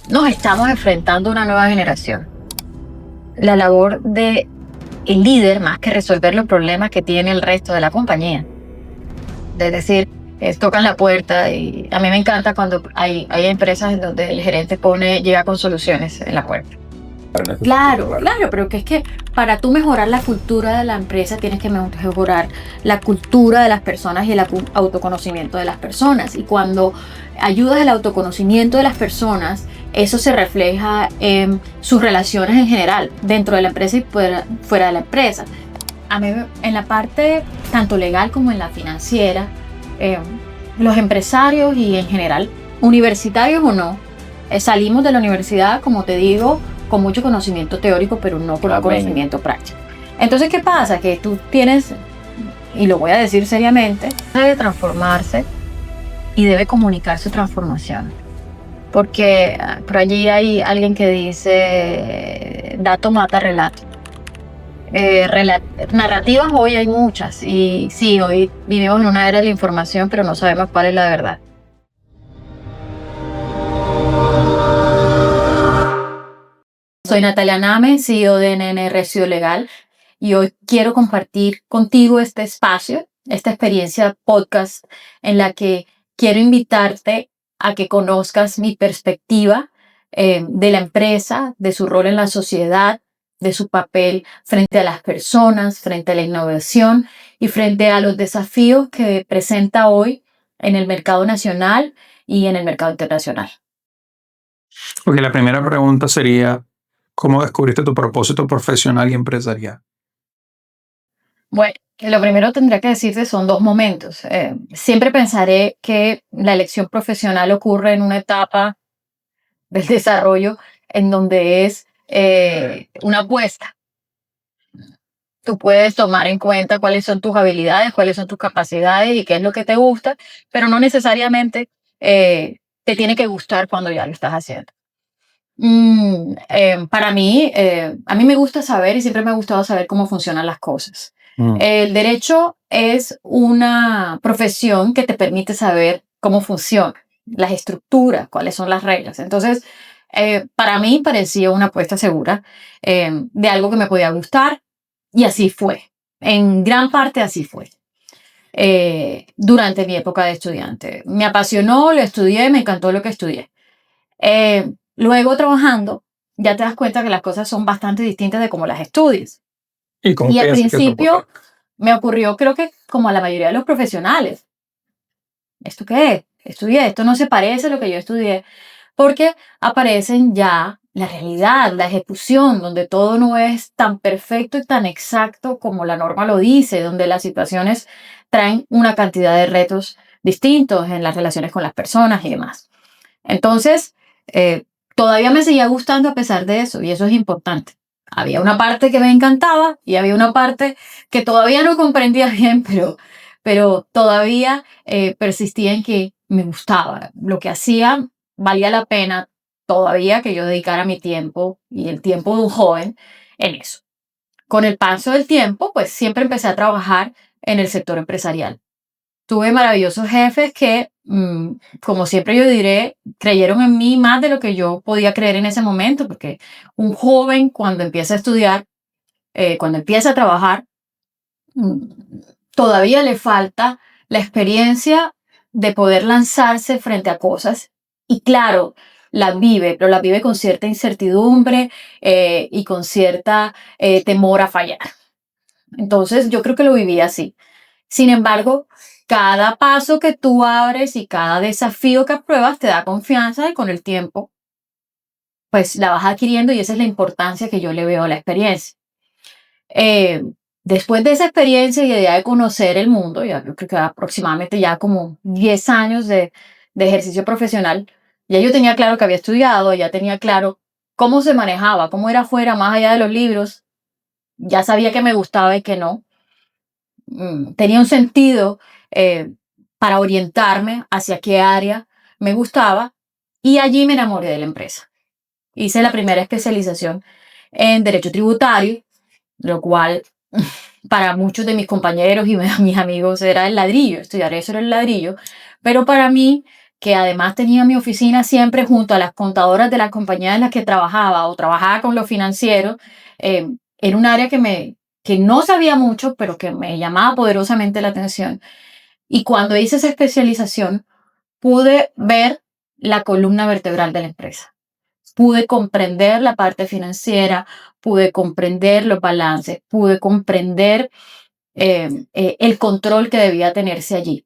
nos estamos enfrentando a una nueva generación. La labor de el líder, más que resolver los problemas que tiene el resto de la compañía. Es decir, tocan la puerta y a mí me encanta cuando hay empresas en donde el gerente llega con soluciones en la puerta. Claro, pero que es que para tú mejorar la cultura de la empresa tienes que mejorar la cultura de las personas y el autoconocimiento de las personas. Y cuando ayudas al autoconocimiento de las personas, eso se refleja en sus relaciones en general, dentro de la empresa y fuera de la empresa. A mí, en la parte tanto legal como en la financiera, los empresarios y en general, universitarios o no, salimos de la universidad, como te digo, con mucho conocimiento teórico, pero no con un conocimiento práctico. Entonces, ¿qué pasa? Que tú tienes, y lo voy a decir seriamente, debe transformarse y debe comunicar su transformación. Porque por allí hay alguien que dice, dato mata relato. Narrativas hoy hay muchas y sí, hoy vivimos en una era de la información, pero no sabemos cuál es la verdad. Soy Natalia Name, CEO de NN Residuo Legal, y hoy quiero compartir contigo este espacio, esta experiencia podcast en la que quiero invitarte a que conozcas mi perspectiva de la empresa, de su rol en la sociedad, de su papel frente a las personas, frente a la innovación y frente a los desafíos que presenta hoy en el mercado nacional y en el mercado internacional. Ok, la primera pregunta sería, ¿cómo descubriste tu propósito profesional y empresarial? Bueno, lo primero tendría que decirte son dos momentos. Siempre pensaré que la elección profesional ocurre en una etapa del desarrollo en donde es una apuesta. Tú puedes tomar en cuenta cuáles son tus habilidades, cuáles son tus capacidades y qué es lo que te gusta, pero no necesariamente te tiene que gustar cuando ya lo estás haciendo. Para mí, a mí me gusta saber y siempre me ha gustado saber cómo funcionan las cosas. El derecho es una profesión que te permite saber cómo funciona, las estructuras, cuáles son las reglas. Entonces, para mí parecía una apuesta segura de algo que me podía gustar y así fue. En gran parte así fue. Durante mi época de estudiante. Me apasionó, lo estudié, me encantó lo que estudié. Luego trabajando, ya te das cuenta que las cosas son bastante distintas de cómo las estudies. Y al principio me ocurrió, creo que como a la mayoría de los profesionales, ¿esto qué es? Estudié, esto no se parece a lo que yo estudié, porque aparecen ya la realidad, la ejecución, donde todo no es tan perfecto y tan exacto como la norma lo dice, donde las situaciones traen una cantidad de retos distintos en las relaciones con las personas y demás. Entonces, todavía me seguía gustando a pesar de eso, y eso es importante. Había una parte que me encantaba y había una parte que todavía no comprendía bien, pero todavía persistía en que me gustaba. Lo que hacía valía la pena todavía que yo dedicara mi tiempo y el tiempo de un joven en eso. Con el paso del tiempo, pues siempre empecé a trabajar en el sector empresarial. Tuve maravillosos jefes que, como siempre yo diré, creyeron en mí más de lo que yo podía creer en ese momento, porque un joven cuando empieza a estudiar, cuando empieza a trabajar, mm, todavía le falta la experiencia de poder lanzarse frente a cosas y claro, las vive, pero las vive con cierta incertidumbre y con cierta temor a fallar. Entonces yo creo que lo viví así. Sin embargo, cada paso que tú abres y cada desafío que apruebas te da confianza y con el tiempo, pues la vas adquiriendo y esa es la importancia que yo le veo a la experiencia. Eh, Después de esa experiencia y de conocer el mundo, ya yo creo que aproximadamente ya como 10 años de ejercicio profesional, ya yo tenía claro que había estudiado, ya tenía claro cómo se manejaba, cómo era afuera, más allá de los libros, ya sabía que me gustaba y que no. Tenía un sentido eh, para orientarme hacia qué área me gustaba y allí me enamoré de la empresa. Hice la primera especialización en Derecho Tributario, lo cual para muchos de mis compañeros y mis amigos era el ladrillo, estudiar eso era el ladrillo, pero para mí que además tenía mi oficina siempre junto a las contadoras de las compañías en las que trabajaba o trabajaba con los financieros, era un área que no sabía mucho, pero que me llamaba poderosamente la atención. Y cuando hice esa especialización, pude ver la columna vertebral de la empresa. Pude comprender la parte financiera, pude comprender los balances, pude comprender el control que debía tenerse allí,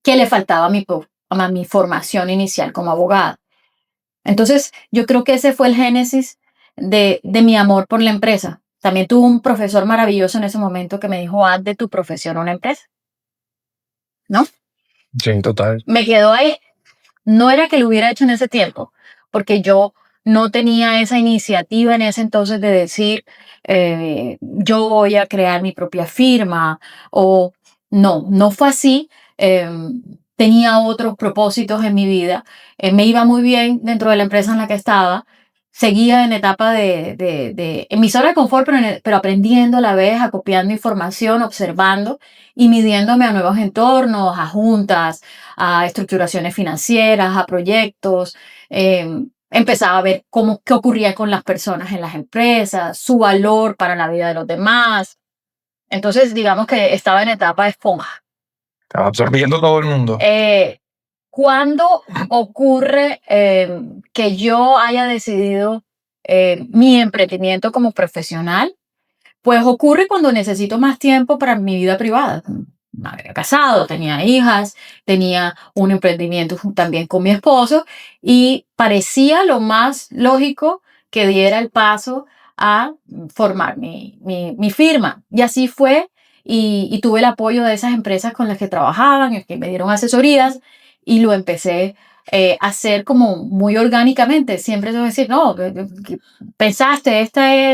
que le faltaba a mi formación inicial como abogada. Entonces, yo creo que ese fue el génesis de mi amor por la empresa. También tuve un profesor maravilloso en ese momento que me dijo, haz de tu profesión una empresa, ¿no? Sí, total. Me quedó ahí. No era que lo hubiera hecho en ese tiempo, porque yo no tenía esa iniciativa en ese entonces de decir, yo voy a crear mi propia firma, o no fue así. Tenía otros propósitos en mi vida. Me iba muy bien dentro de la empresa en la que estaba. Seguía en etapa en mi zona de confort, pero aprendiendo a la vez, acopiando información, observando y midiéndome a nuevos entornos, a juntas, a estructuraciones financieras, a proyectos. Empezaba a ver qué ocurría con las personas en las empresas, su valor para la vida de los demás. Entonces, digamos que estaba en etapa de esponja. Estaba absorbiendo todo el mundo. ¿Cuándo ocurre que yo haya decidido mi emprendimiento como profesional? Pues ocurre cuando necesito más tiempo para mi vida privada. Me había casado, tenía hijas, tenía un emprendimiento también con mi esposo y parecía lo más lógico que diera el paso a formar mi firma. Y así fue y tuve el apoyo de esas empresas con las que trabajaban, que me dieron asesorías y lo empecé a hacer como muy orgánicamente. Siempre tengo que decir, no, pensaste,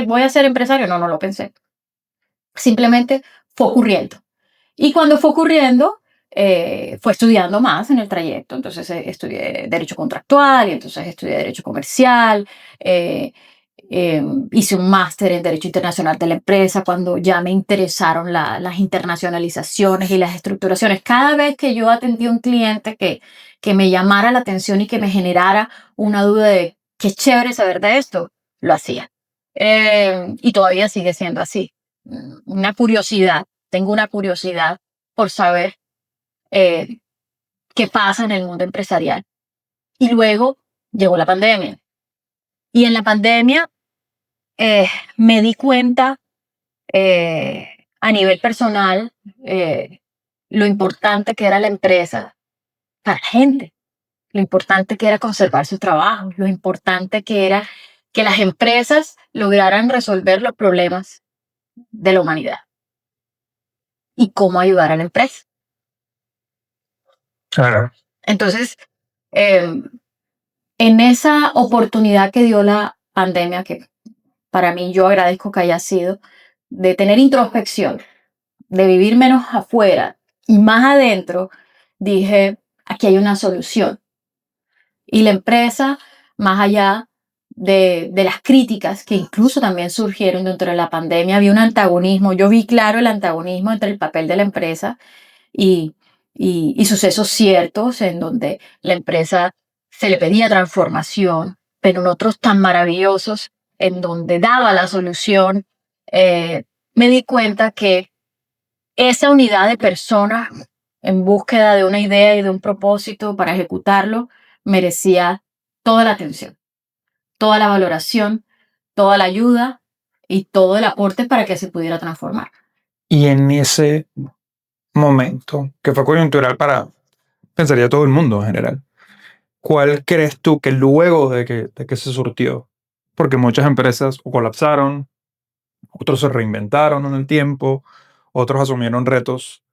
voy a ser empresario. No, no lo pensé. Simplemente fue ocurriendo. Y cuando fue ocurriendo, fue estudiando más en el trayecto. Entonces estudié Derecho Contractual y entonces estudié Derecho Comercial. eh, Hice un máster en Derecho Internacional de la Empresa cuando ya me interesaron las internacionalizaciones y las estructuraciones. Cada vez que yo atendía a un cliente que me llamara la atención y que me generara una duda de qué chévere saber de esto, lo hacía. Y todavía sigue siendo así. Una curiosidad, tengo una curiosidad por saber eh, qué pasa en el mundo empresarial. Y luego llegó la pandemia. Y en la pandemia me di cuenta a nivel personal lo importante que era la empresa para la gente, lo importante que era conservar su trabajo, lo importante que era que las empresas lograran resolver los problemas de la humanidad y cómo ayudar a la empresa. Claro. Entonces, eh, en esa oportunidad que dio la pandemia, que para mí yo agradezco que haya sido, de tener introspección, de vivir menos afuera y más adentro, dije, aquí hay una solución. Y la empresa, más allá de las críticas que incluso también surgieron dentro de la pandemia, había un antagonismo. Yo vi claro el antagonismo entre el papel de la empresa y, y sucesos ciertos en donde la empresa se le pedía transformación, pero en otros tan maravillosos en donde daba la solución, me di cuenta que esa unidad de personas en búsqueda de una idea y de un propósito para ejecutarlo merecía toda la atención, toda la valoración, toda la ayuda y todo el aporte para que se pudiera transformar. Y en ese momento, que fue coyuntural para, pensaría todo el mundo en general, ¿cuál crees tú que luego de que se surtió? Porque muchas empresas o colapsaron, otros se reinventaron en el tiempo, otros asumieron retos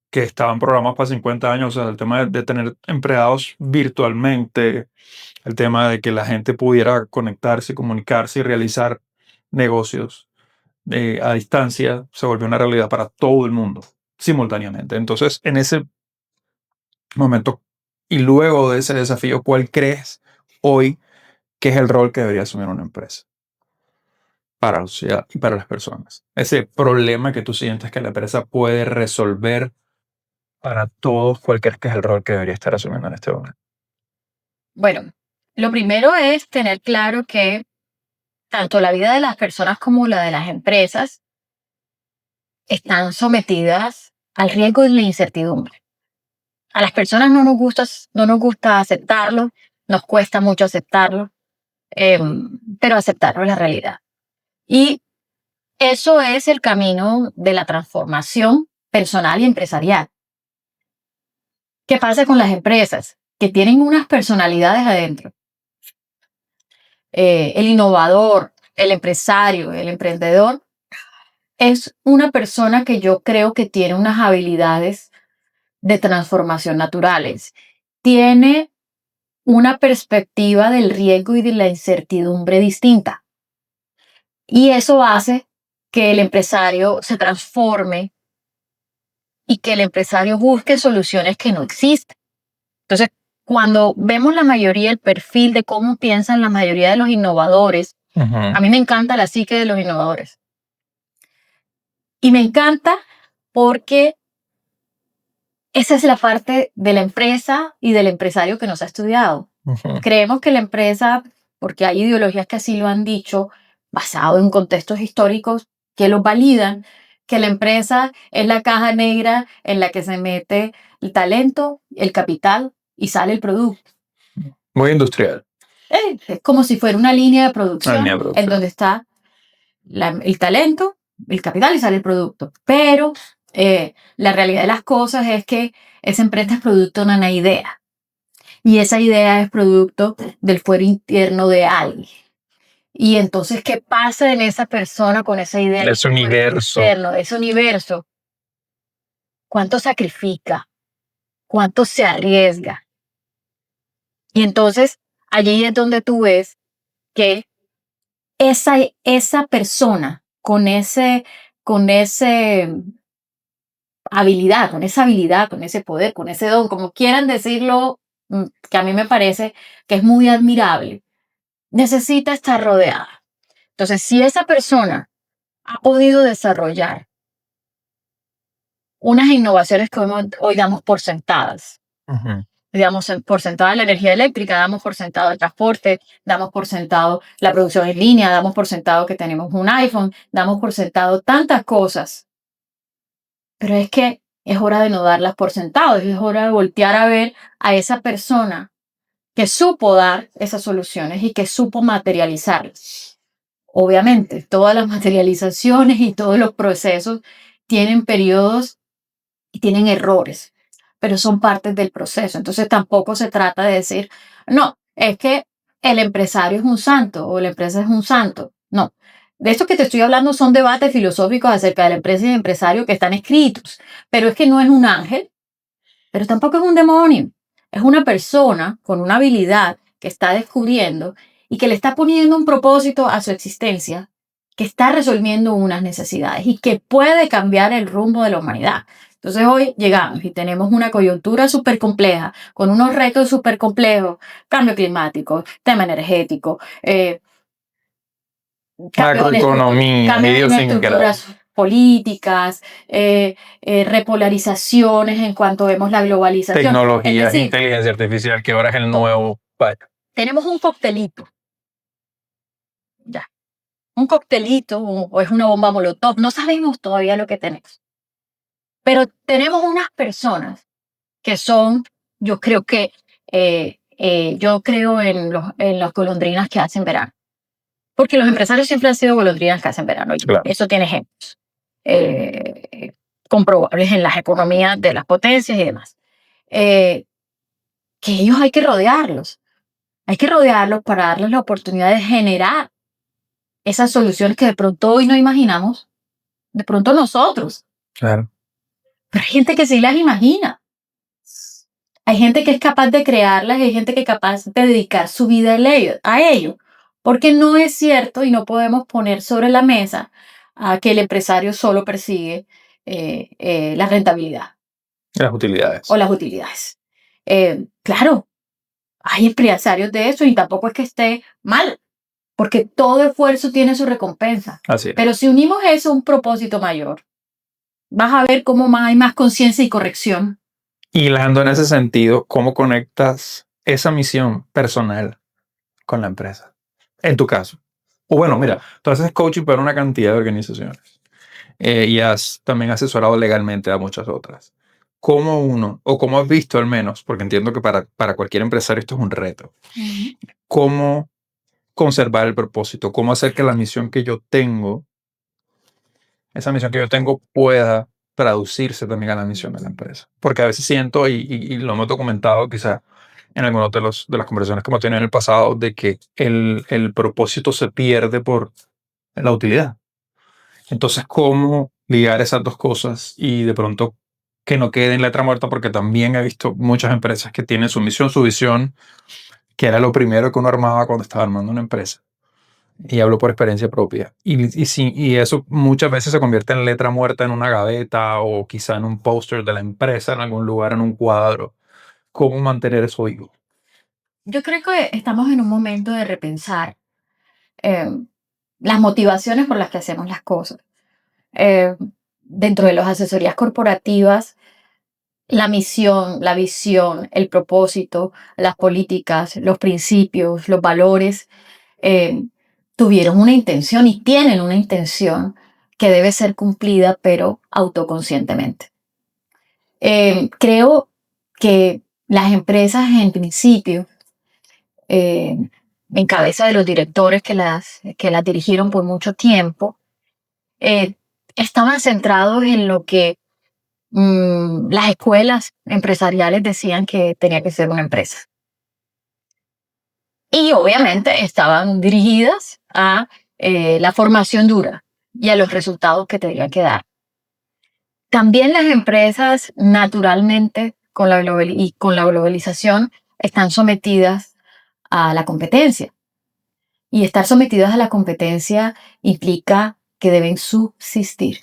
que estaban programados para 50 años, o sea, el tema de tener empleados virtualmente, el tema de que la gente pudiera conectarse, comunicarse y realizar negocios a distancia, se volvió una realidad para todo el mundo simultáneamente. Entonces, en ese momento y luego de ese desafío, ¿cuál crees hoy que es el rol que debería asumir una empresa para la sociedad y para las personas? Ese problema que tú sientes que la empresa puede resolver para todos, ¿cuál crees que es el rol que debería estar asumiendo en este momento? Bueno, lo primero es tener claro que tanto la vida de las personas como la de las empresas están sometidas al riesgo y la incertidumbre. A las personas no nos gusta aceptarlo, nos cuesta mucho aceptarlo, pero aceptarlo es la realidad. Y eso es el camino de la transformación personal y empresarial. ¿Qué pasa con las empresas? Que tienen unas personalidades adentro. El innovador, el empresario, el emprendedor, es una persona que yo creo que tiene unas habilidades de transformación naturales. Tiene una perspectiva del riesgo y de la incertidumbre distinta. Y eso hace que el empresario se transforme y que el empresario busque soluciones que no existen. Entonces, cuando vemos la mayoría, el perfil de cómo piensan la mayoría de los innovadores, a mí me encanta la psique de los innovadores. Y me encanta porque esa es la parte de la empresa y del empresario que nos ha estudiado. Creemos que la empresa, porque hay ideologías que así lo han dicho, basado en contextos históricos que lo validan, que la empresa es la caja negra en la que se mete el talento, el capital y sale el producto. Muy industrial. Es como si fuera una línea de producción en donde está el talento, el capital y sale el producto. Pero la realidad de las cosas es que esa empresa es producto de una idea. Y esa idea es producto del fuero interno de alguien. Y entonces, ¿qué pasa en esa persona con esa idea? Ese universo. Ese universo. ¿Cuánto sacrifica? ¿Cuánto se arriesga? Y entonces, allí es donde tú ves que esa persona con ese habilidad, con esa habilidad, con ese poder, con ese don, como quieran decirlo, que a mí me parece que es muy admirable, necesita estar rodeada. Entonces, si esa persona ha podido desarrollar unas innovaciones que hoy damos por sentadas, damos por sentada la energía eléctrica, damos por sentado el transporte, damos por sentado la producción en línea, damos por sentado que tenemos un iPhone, damos por sentado tantas cosas. Pero es que es hora de no darlas por sentado, es hora de voltear a ver a esa persona que supo dar esas soluciones y que supo materializarlas. Obviamente, todas las materializaciones y todos los procesos tienen periodos y tienen errores, pero son partes del proceso. Entonces tampoco se trata de decir, no, es que el empresario es un santo o la empresa es un santo. No. De esto que te estoy hablando son debates filosóficos acerca de la empresa y el empresario que están escritos, pero es que no es un ángel, pero tampoco es un demonio. Es una persona con una habilidad que está descubriendo y que le está poniendo un propósito a su existencia, que está resolviendo unas necesidades y que puede cambiar el rumbo de la humanidad. Entonces hoy llegamos y tenemos una coyuntura súper compleja, con unos retos súper complejos, cambio climático, tema energético, macroeconomía, cambios en estructuras políticas, repolarizaciones en cuanto vemos la globalización. Tecnologías, es decir, inteligencia artificial, que ahora es el nuevo... Tenemos un coctelito. Ya. Un coctelito o es una bomba molotov. No sabemos todavía lo que tenemos. Pero tenemos unas personas que son, yo creo en las golondrinas que hacen verano. Porque los empresarios siempre han sido golondrinas que hacen verano. Claro. Eso tiene ejemplos comprobables en las economías de las potencias y demás. Que ellos hay que rodearlos. Hay que rodearlos para darles la oportunidad de generar esas soluciones que de pronto hoy no imaginamos. De pronto nosotros. Claro. Pero hay gente que sí las imagina. Hay gente que es capaz de crearlas y hay gente que es capaz de dedicar su vida a ello. Porque no es cierto y no podemos poner sobre la mesa que el empresario solo persigue la rentabilidad. Las utilidades. O las utilidades. Claro, hay empresarios de eso y tampoco es que esté mal, porque todo esfuerzo tiene su recompensa. Así es. Pero si unimos eso a un propósito mayor, vas a ver cómo hay más conciencia y corrección Hilando en ese sentido, ¿cómo conectas esa misión personal con la empresa? En tu caso. O bueno, mira, tú haces coaching para una cantidad de organizaciones y has también asesorado legalmente a muchas otras. ¿Cómo uno, o cómo has visto al menos, porque entiendo que para cualquier empresario esto es un reto, cómo conservar el propósito, cómo hacer que la misión que yo tengo, esa misión que yo tengo pueda traducirse también a la misión de la empresa? Porque a veces siento, y lo hemos documentado quizá en algunas de las conversaciones que hemos tenido en el pasado, de que el propósito se pierde por la utilidad. Entonces, ¿cómo ligar esas dos cosas y de pronto que no quede en letra muerta? Porque también he visto muchas empresas que tienen su misión, su visión, que era lo primero que uno armaba cuando estaba armando una empresa. Y hablo por experiencia propia. Y eso muchas veces se convierte en letra muerta en una gaveta o quizá en un póster de la empresa, en algún lugar, en un cuadro. ¿Cómo mantener eso vivo? Yo creo que estamos en un momento de repensar eh, las motivaciones por las que hacemos las cosas. Eh, Dentro de las asesorías corporativas, la misión, la visión, el propósito, las políticas, los principios, los valores, eh, tuvieron una intención y tienen una intención que debe ser cumplida, pero autoconscientemente. Creo que las empresas en principio, eh, en cabeza de los directores que las dirigieron por mucho tiempo, eh, estaban centrados en lo que las escuelas empresariales decían que tenía que ser una empresa. Y obviamente estaban dirigidas a la formación dura y a los resultados que tenía que dar. También las empresas, naturalmente, con la globalización, están sometidas a la competencia. Y estar sometidas a la competencia implica que deben subsistir,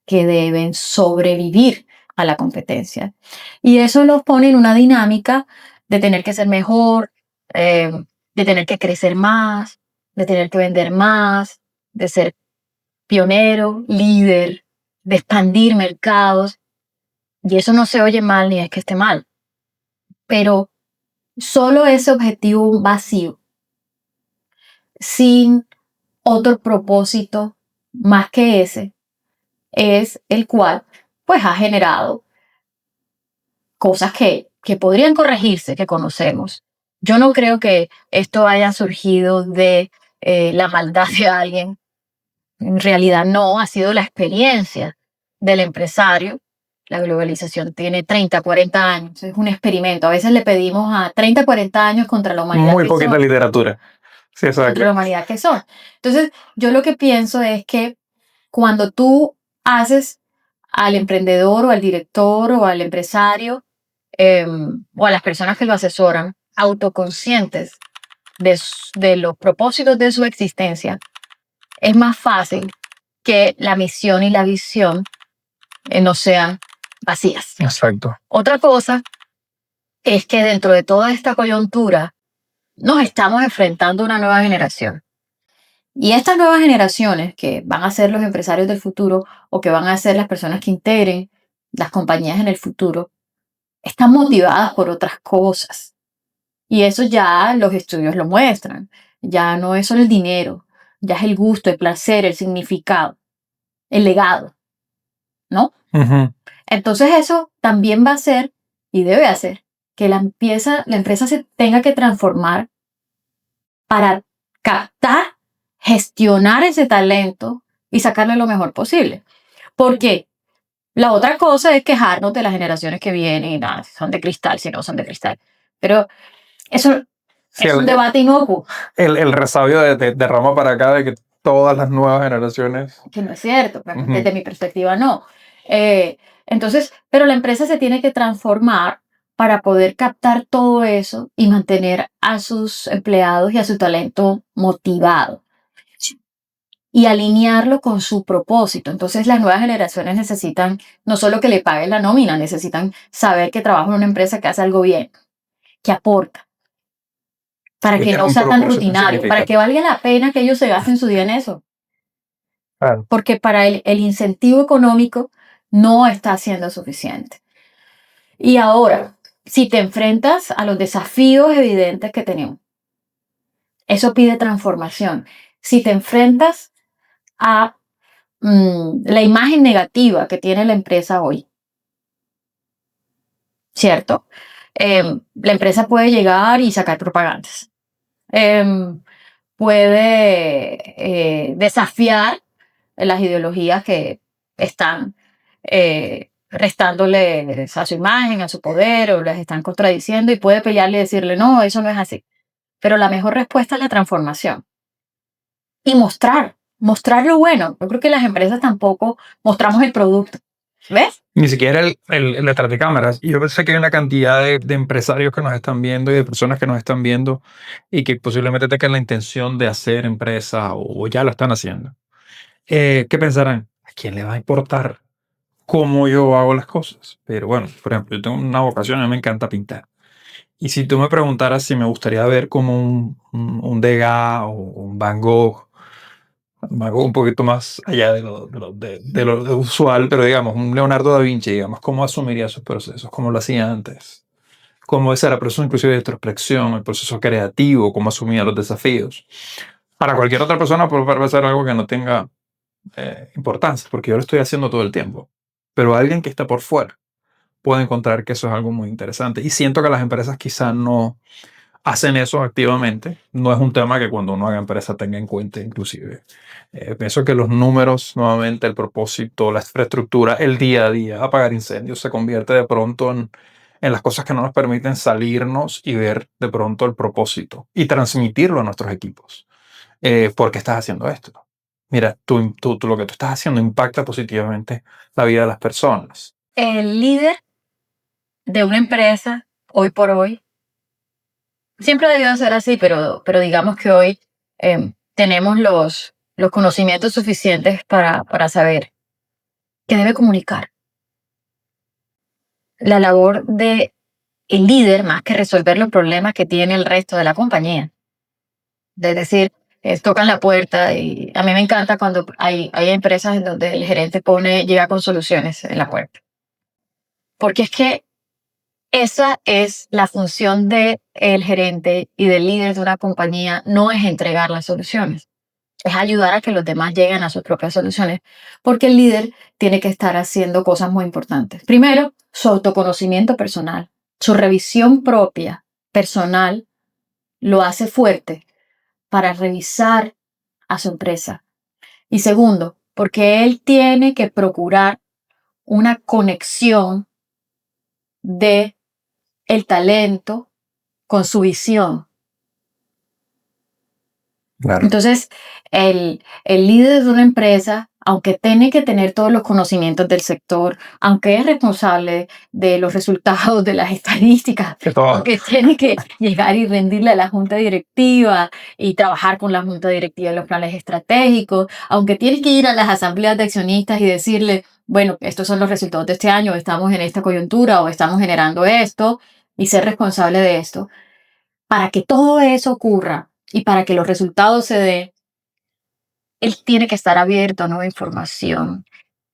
que deben sobrevivir a la competencia. Y eso los pone en una dinámica de tener que ser mejor, de tener que crecer más, de tener que vender más, de ser pionero, líder, de expandir mercados. Y eso no se oye mal ni es que esté mal. Pero solo ese objetivo vacío, sin otro propósito más que ese, es el cual pues ha generado cosas que podrían corregirse, que conocemos. Yo no creo que esto haya surgido de la maldad de alguien. En realidad no, ha sido la experiencia del empresario. La globalización tiene 30, 40 años, es un experimento. A veces le pedimos a 30, 40 años contra la humanidad. Muy poquita literatura. Sí, exacto. Contra la humanidad que son. Entonces, yo lo que pienso es que cuando tú haces al emprendedor o al director o al empresario o a las personas que lo asesoran autoconscientes de los propósitos de su existencia, es más fácil que la misión y la visión no sean vacías. Exacto. Otra cosa es que dentro de toda esta coyuntura nos estamos enfrentando a una nueva generación. Y estas nuevas generaciones que van a ser los empresarios del futuro o que van a ser las personas que integren las compañías en el futuro, están motivadas por otras cosas. Y eso ya los estudios lo muestran. Ya no es solo el dinero, ya es el gusto, el placer, el significado, el legado, ¿no? Entonces eso también va a hacer y debe hacer que la empresa se tenga que transformar para captar, gestionar ese talento y sacarle lo mejor posible. Porque la otra cosa es quejarnos de las generaciones que vienen y nada, si son de cristal, si no son de cristal. Pero eso Sí, es un debate inocuo. El resabio de Roma para acá de que todas las nuevas generaciones. Que no es cierto, desde mi perspectiva no. Entonces, pero la empresa se tiene que transformar para poder captar todo eso y mantener a sus empleados y a su talento motivado y alinearlo con su propósito. Entonces, las nuevas generaciones necesitan no solo que le paguen la nómina, necesitan saber que trabaja en una empresa que hace algo bien, que aporta, para que no sea tan rutinario, para que valga la pena que ellos se gasten su día en eso. Claro. Porque para el incentivo económico no está siendo suficiente. Y ahora, si te enfrentas a los desafíos evidentes que tenemos, eso pide transformación. Si te enfrentas a la imagen negativa que tiene la empresa hoy, ¿cierto? La empresa puede llegar y sacar propagandas. Puede desafiar las ideologías que están restándoles a su imagen, a su poder, o les están contradiciendo, y puede pelearle y decirle, no, eso no es así. Pero la mejor respuesta es la transformación. Y mostrar lo bueno. Yo creo que las empresas tampoco mostramos el producto. ¿Ves? Ni siquiera el detrás de cámaras. Y yo sé que hay una cantidad de empresarios que nos están viendo y de personas que nos están viendo y que posiblemente tengan la intención de hacer empresa o ya lo están haciendo. ¿Qué pensarán? ¿A quién le va a importar cómo yo hago las cosas? Pero bueno, por ejemplo, yo tengo una vocación, a mí me encanta pintar. Y si tú me preguntaras si me gustaría ver como un Degas o un Van Gogh, un poquito más allá de lo usual, pero digamos, un Leonardo da Vinci, digamos, ¿cómo asumiría esos procesos? ¿Cómo lo hacía antes? ¿Cómo ese era el proceso inclusive de introspección, el proceso creativo, cómo asumía los desafíos? Para cualquier otra persona puede ser algo que no tenga importancia, porque yo lo estoy haciendo todo el tiempo. Pero alguien que está por fuera puede encontrar que eso es algo muy interesante. Y siento que las empresas quizás no hacen eso activamente. No es un tema que cuando uno haga empresa tenga en cuenta inclusive. Pienso que los números, nuevamente, el propósito, la infraestructura, el día a día, apagar incendios, se convierte de pronto en las cosas que no nos permiten salirnos y ver de pronto el propósito y transmitirlo a nuestros equipos. ¿Por qué estás haciendo esto? Mira, lo que tú estás haciendo impacta positivamente la vida de las personas. El líder de una empresa, hoy por hoy, siempre ha debido ser así, pero digamos que hoy tenemos los conocimientos suficientes para saber que debe comunicar. La labor de el líder, más que resolver los problemas que tiene el resto de la compañía. Es decir, tocan la puerta, y a mí me encanta cuando hay empresas en donde el gerente llega con soluciones en la puerta. Porque es que esa es la función del gerente y del líder de una compañía, no es entregar las soluciones, es ayudar a que los demás lleguen a sus propias soluciones, porque el líder tiene que estar haciendo cosas muy importantes. Primero, su autoconocimiento personal, su revisión propia, personal, lo hace fuerte para revisar a su empresa. Y segundo, porque él tiene que procurar una conexión de el talento con su visión. Claro. Entonces, el líder de una empresa, aunque tiene que tener todos los conocimientos del sector, aunque es responsable de los resultados de las estadísticas, aunque tiene que llegar y rendirle a la junta directiva y trabajar con la junta directiva en los planes estratégicos, aunque tiene que ir a las asambleas de accionistas y decirle, bueno, estos son los resultados de este año, estamos en esta coyuntura o estamos generando esto, y ser responsable de esto. Para que todo eso ocurra y para que los resultados se den, él tiene que estar abierto a nueva información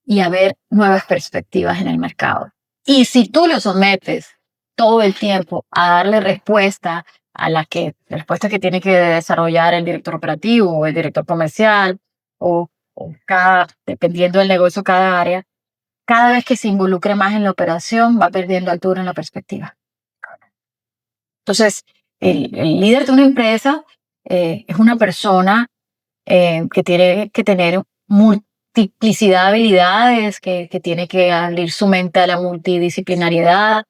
y a ver nuevas perspectivas en el mercado. Y si tú lo sometes todo el tiempo a darle respuesta respuesta que tiene que desarrollar el director operativo o el director comercial o dependiendo del negocio, cada área, cada vez que se involucre más en la operación, va perdiendo altura en la perspectiva. Entonces, el líder de una empresa es una persona que tiene que tener multiplicidad de habilidades, que tiene que abrir su mente a la multidisciplinariedad,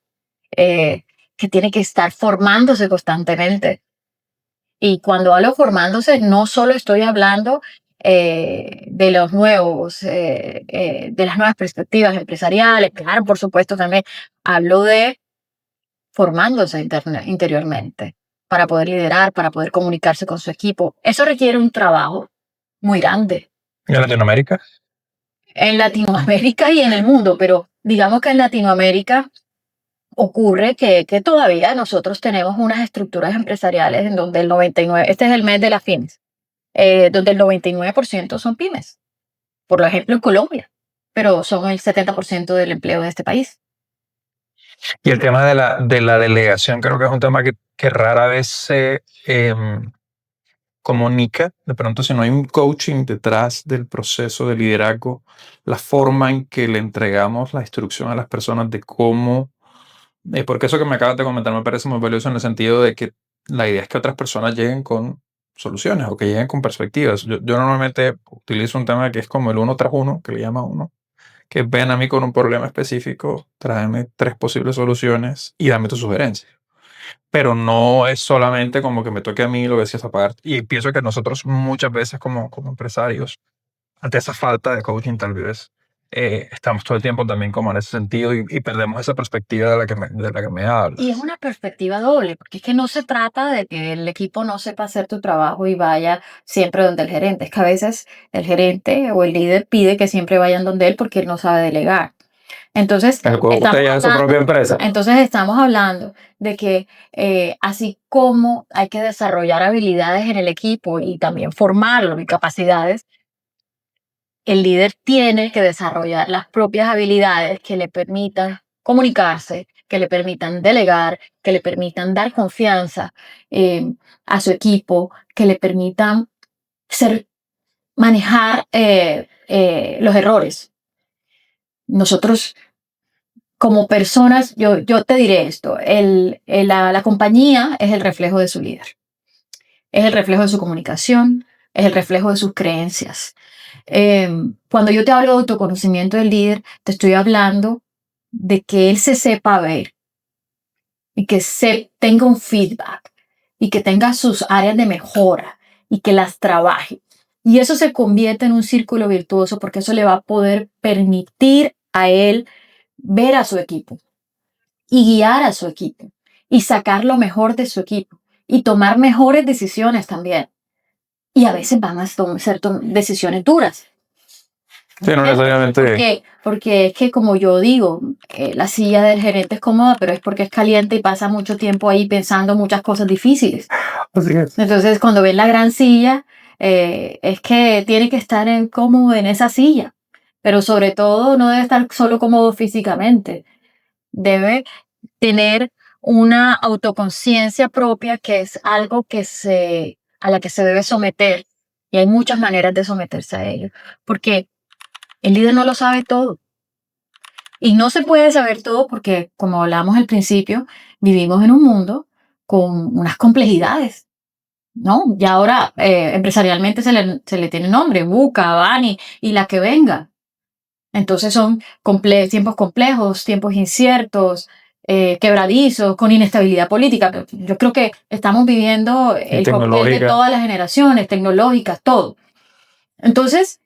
que tiene que estar formándose constantemente. Y cuando hablo formándose, no solo estoy hablando de los nuevos, de las nuevas perspectivas empresariales, claro, por supuesto, también hablo de formándose interiormente para poder liderar, para poder comunicarse con su equipo. Eso requiere un trabajo muy grande. ¿Y en Latinoamérica? En Latinoamérica y en el mundo, pero digamos que en Latinoamérica ocurre que todavía nosotros tenemos unas estructuras empresariales en donde el 99%, este es el mes de las pymes, donde el 99% son pymes. Por ejemplo, en Colombia, pero son el 70% del empleo de este país. Y el tema de la delegación creo que es un tema que rara vez se comunica. De pronto, si no hay un coaching detrás del proceso de liderazgo, la forma en que le entregamos la instrucción a las personas de cómo, porque eso que me acabas de comentar me parece muy valioso en el sentido de que la idea es que otras personas lleguen con soluciones o que lleguen con perspectivas. Yo normalmente utilizo un tema que es como el 1 tras 1, que le llama uno, que ven a mí con un problema específico, tráeme 3 posibles soluciones y dame tu sugerencia. Pero no es solamente como que me toque a mí lo que decías apagar. Y pienso que nosotros muchas veces como empresarios, ante esa falta de coaching tal vez, estamos todo el tiempo también como en ese sentido y perdemos esa perspectiva de la que me hablas. Y es una perspectiva doble, porque es que no se trata de que el equipo no sepa hacer tu trabajo y vaya siempre donde el gerente. Es que a veces el gerente o el líder pide que siempre vayan donde él porque él no sabe delegar. Entonces, Usted ya es su propia empresa. Entonces estamos hablando de que así como hay que desarrollar habilidades en el equipo y también formarlo y capacidades, el líder tiene que desarrollar las propias habilidades que le permitan comunicarse, que le permitan delegar, que le permitan dar confianza a su equipo, que le permitan manejar los errores. Nosotros como personas, yo te diré esto, la compañía es el reflejo de su líder, es el reflejo de su comunicación, es el reflejo de sus creencias. Cuando yo te hablo de autoconocimiento del líder, te estoy hablando de que él se sepa ver y que tenga un feedback y que tenga sus áreas de mejora y que las trabaje. Y eso se convierte en un círculo virtuoso porque eso le va a poder permitir a él ver a su equipo y guiar a su equipo y sacar lo mejor de su equipo y tomar mejores decisiones también. Y a veces van a ser decisiones duras. Sí, no necesariamente. Porque es que, como yo digo, la silla del gerente es cómoda, pero es porque es caliente y pasa mucho tiempo ahí pensando muchas cosas difíciles. Así es. Entonces, cuando ven la gran silla, es que tiene que estar cómodo en esa silla. Pero sobre todo, no debe estar solo cómodo físicamente. Debe tener una autoconciencia propia, que es algo a la que se debe someter. Y hay muchas maneras de someterse a ello. Porque el líder no lo sabe todo. Y no se puede saber todo porque, como hablamos al principio, vivimos en un mundo con unas complejidades, ¿no? Y ahora empresarialmente se le tiene nombre, Buca, Bani y la que venga. Entonces son tiempos complejos, tiempos inciertos, quebradizos, con inestabilidad política. Yo creo que estamos viviendo el cóctel de todas las generaciones, tecnológicas, todo. Entonces,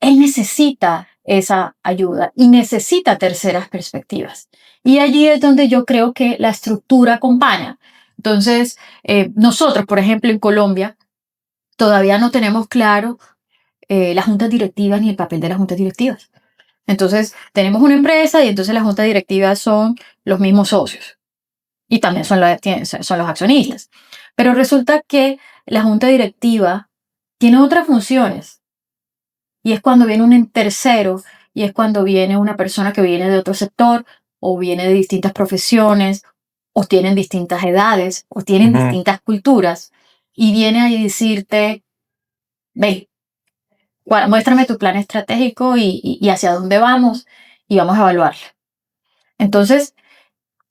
él necesita esa ayuda y necesita terceras perspectivas. Y allí es donde yo creo que la estructura acompaña. Entonces, nosotros, por ejemplo, en Colombia, todavía no tenemos claro las juntas directivas ni el papel de las juntas directivas. Entonces, tenemos una empresa y entonces las juntas directivas son los mismos socios y también son los accionistas. Pero resulta que la junta directiva tiene otras funciones. Y es cuando viene un tercero, y es cuando viene una persona que viene de otro sector, o viene de distintas profesiones, o tienen distintas edades, o tienen distintas culturas, y viene a decirte, ve, muéstrame tu plan estratégico y hacia dónde vamos, y vamos a evaluarlo. Entonces,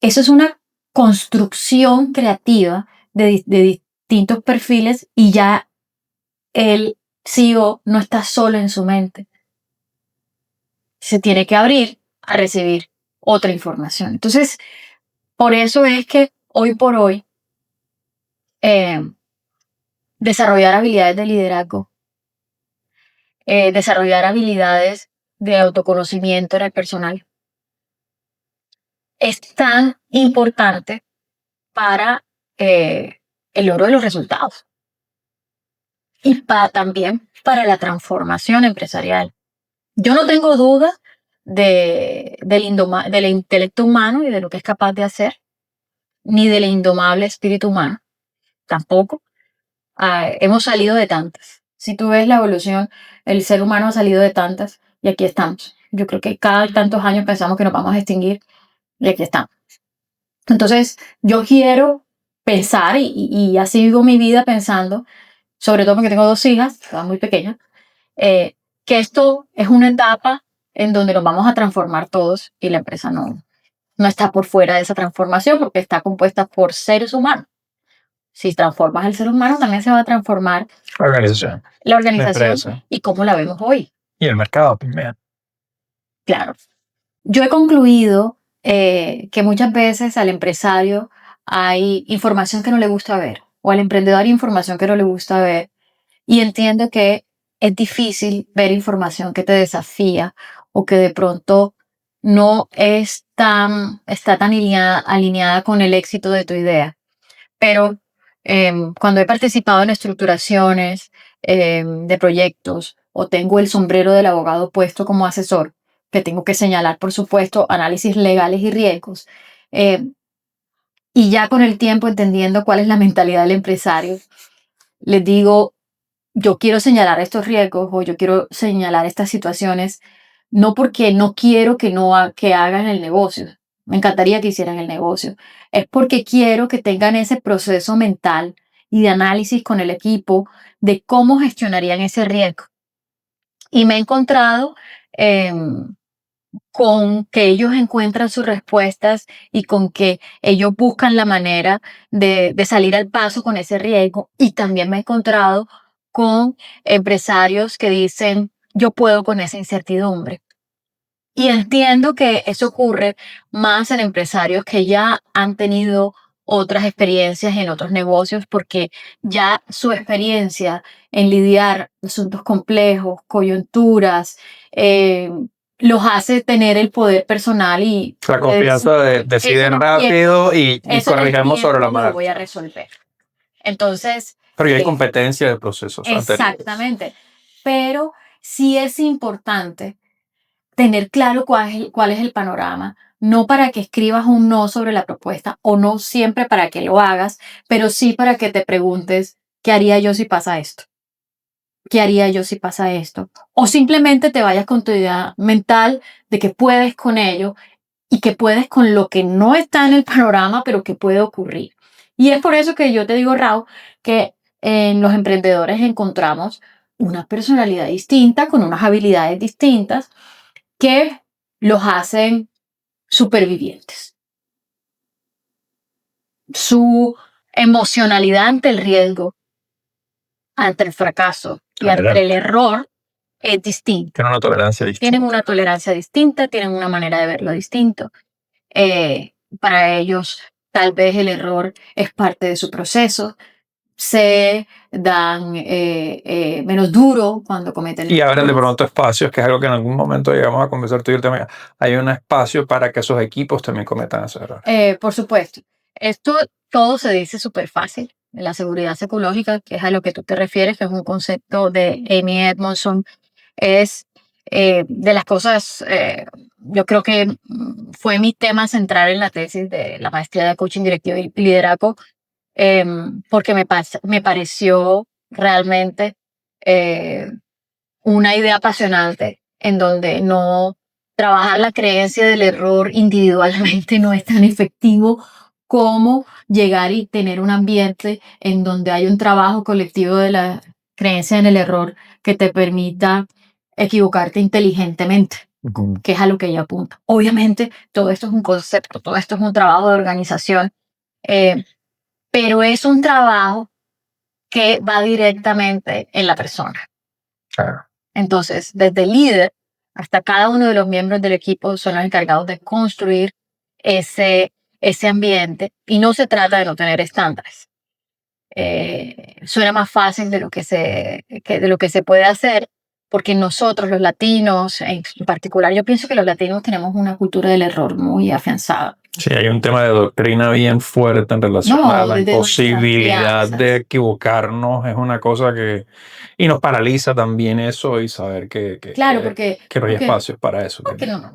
eso es una construcción creativa de distintos perfiles, y ya el CEO no está solo en su mente. Se tiene que abrir a recibir otra información. Entonces, por eso es que hoy por hoy desarrollar habilidades de liderazgo, desarrollar habilidades de autoconocimiento en el personal es tan importante para el logro de los resultados y también para la transformación empresarial. Yo no tengo duda del intelecto humano y de lo que es capaz de hacer, ni del indomable espíritu humano, tampoco. Hemos salido de tantas. Si tú ves la evolución, el ser humano ha salido de tantas y aquí estamos. Yo creo que cada tantos años pensamos que nos vamos a extinguir. Y aquí estamos. Entonces, yo quiero pensar, y así vivo mi vida pensando, sobre todo porque tengo 2 hijas, todas muy pequeñas, que esto es una etapa en donde nos vamos a transformar todos y la empresa no está por fuera de esa transformación porque está compuesta por seres humanos. Si transformas el ser humano, también se va a transformar la organización y cómo la vemos hoy. Y el mercado también. Claro. Yo he concluido que muchas veces al empresario hay información que no le gusta ver, o al emprendedor hay información que no le gusta ver, y entiendo que es difícil ver información que te desafía o que de pronto no está tan alineada con el éxito de tu idea. Pero cuando he participado en estructuraciones de proyectos o tengo el sombrero del abogado puesto como asesor, que tengo que señalar, por supuesto, análisis legales y riesgos, eh, y ya con el tiempo entendiendo cuál es la mentalidad del empresario, les digo, yo quiero señalar estos riesgos o yo quiero señalar estas situaciones, no porque no quiero que hagan el negocio. Me encantaría que hicieran el negocio. Es porque quiero que tengan ese proceso mental y de análisis con el equipo de cómo gestionarían ese riesgo. Y me he encontrado con que ellos encuentran sus respuestas y con que ellos buscan la manera de salir al paso con ese riesgo. Y también me he encontrado con empresarios que dicen, yo puedo con esa incertidumbre. Y entiendo que eso ocurre más en empresarios que ya han tenido otras experiencias en otros negocios porque ya su experiencia en lidiar asuntos complejos, coyunturas, eh, los hace tener el poder personal y la confianza de decidir rápido y corregimos sobre la marcha. Lo voy a resolver. Entonces. Pero ya hay competencia de procesos exactamente. Anteriores. Pero sí es importante tener claro cuál es el panorama, no para que escribas un no sobre la propuesta o no siempre para que lo hagas, pero sí para que te preguntes, ¿qué haría yo si pasa esto? ¿Qué haría yo si pasa esto? O simplemente te vayas con tu idea mental de que puedes con ello y que puedes con lo que no está en el panorama, pero que puede ocurrir. Y es por eso que yo te digo, Raúl, que en los emprendedores encontramos una personalidad distinta, con unas habilidades distintas, que los hacen supervivientes. Su emocionalidad ante el riesgo, ante el fracaso y ante el error es distinta. Tienen una tolerancia distinta. Tienen una tolerancia distinta, tienen una manera de verlo distinto. Para ellos, tal vez el error es parte de su proceso. Se dan menos duro cuando cometen y abren de pronto espacios, que es algo que en algún momento llegamos a conversar tú y el tema. Hay un espacio para que esos equipos también cometan ese error. Por supuesto. Esto todo se dice súper fácil. La seguridad psicológica, que es a lo que tú te refieres, que es un concepto de Amy Edmondson, es de las cosas, yo creo que fue mi tema central en la tesis de la maestría de coaching directivo y liderazgo, porque me pareció realmente una idea apasionante en donde no trabajar la creencia del error individualmente no es tan efectivo como llegar y tener un ambiente en donde hay un trabajo colectivo de la creencia en el error que te permita equivocarte inteligentemente, que es a lo que ella apunta. Obviamente, todo esto es un concepto, todo esto es un trabajo de organización, pero es un trabajo que va directamente en la persona. Claro. Entonces, desde el líder hasta cada uno de los miembros del equipo son los encargados de construir ese ambiente y no se trata de no tener estándares. Suena más fácil de lo que se puede hacer porque nosotros los latinos, en particular, yo pienso que los latinos tenemos una cultura del error muy afianzada. Sí, hay un tema de doctrina bien fuerte en relación a la imposibilidad de equivocarnos. Es una cosa que. Y nos paraliza también eso y saber que no hay espacios para eso.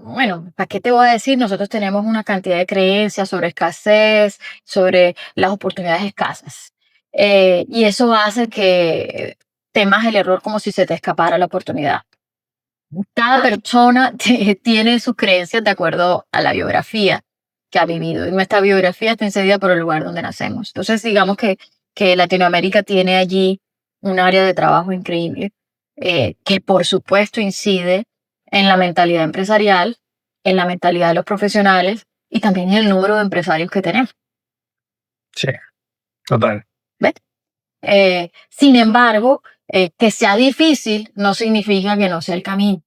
Bueno, ¿para qué te voy a decir? Nosotros tenemos una cantidad de creencias sobre escasez, sobre las oportunidades escasas. Y eso hace que temas el error como si se te escapara la oportunidad. Cada persona tiene sus creencias de acuerdo a la biografía. que ha vivido. Y nuestra biografía está encendida por el lugar donde nacemos. Entonces, digamos que Latinoamérica tiene allí un área de trabajo increíble, que por supuesto incide en la mentalidad empresarial, en la mentalidad de los profesionales y también en el número de empresarios que tenemos. Sí, total. ¿Ves? Sin embargo, que sea difícil no significa que no sea el camino.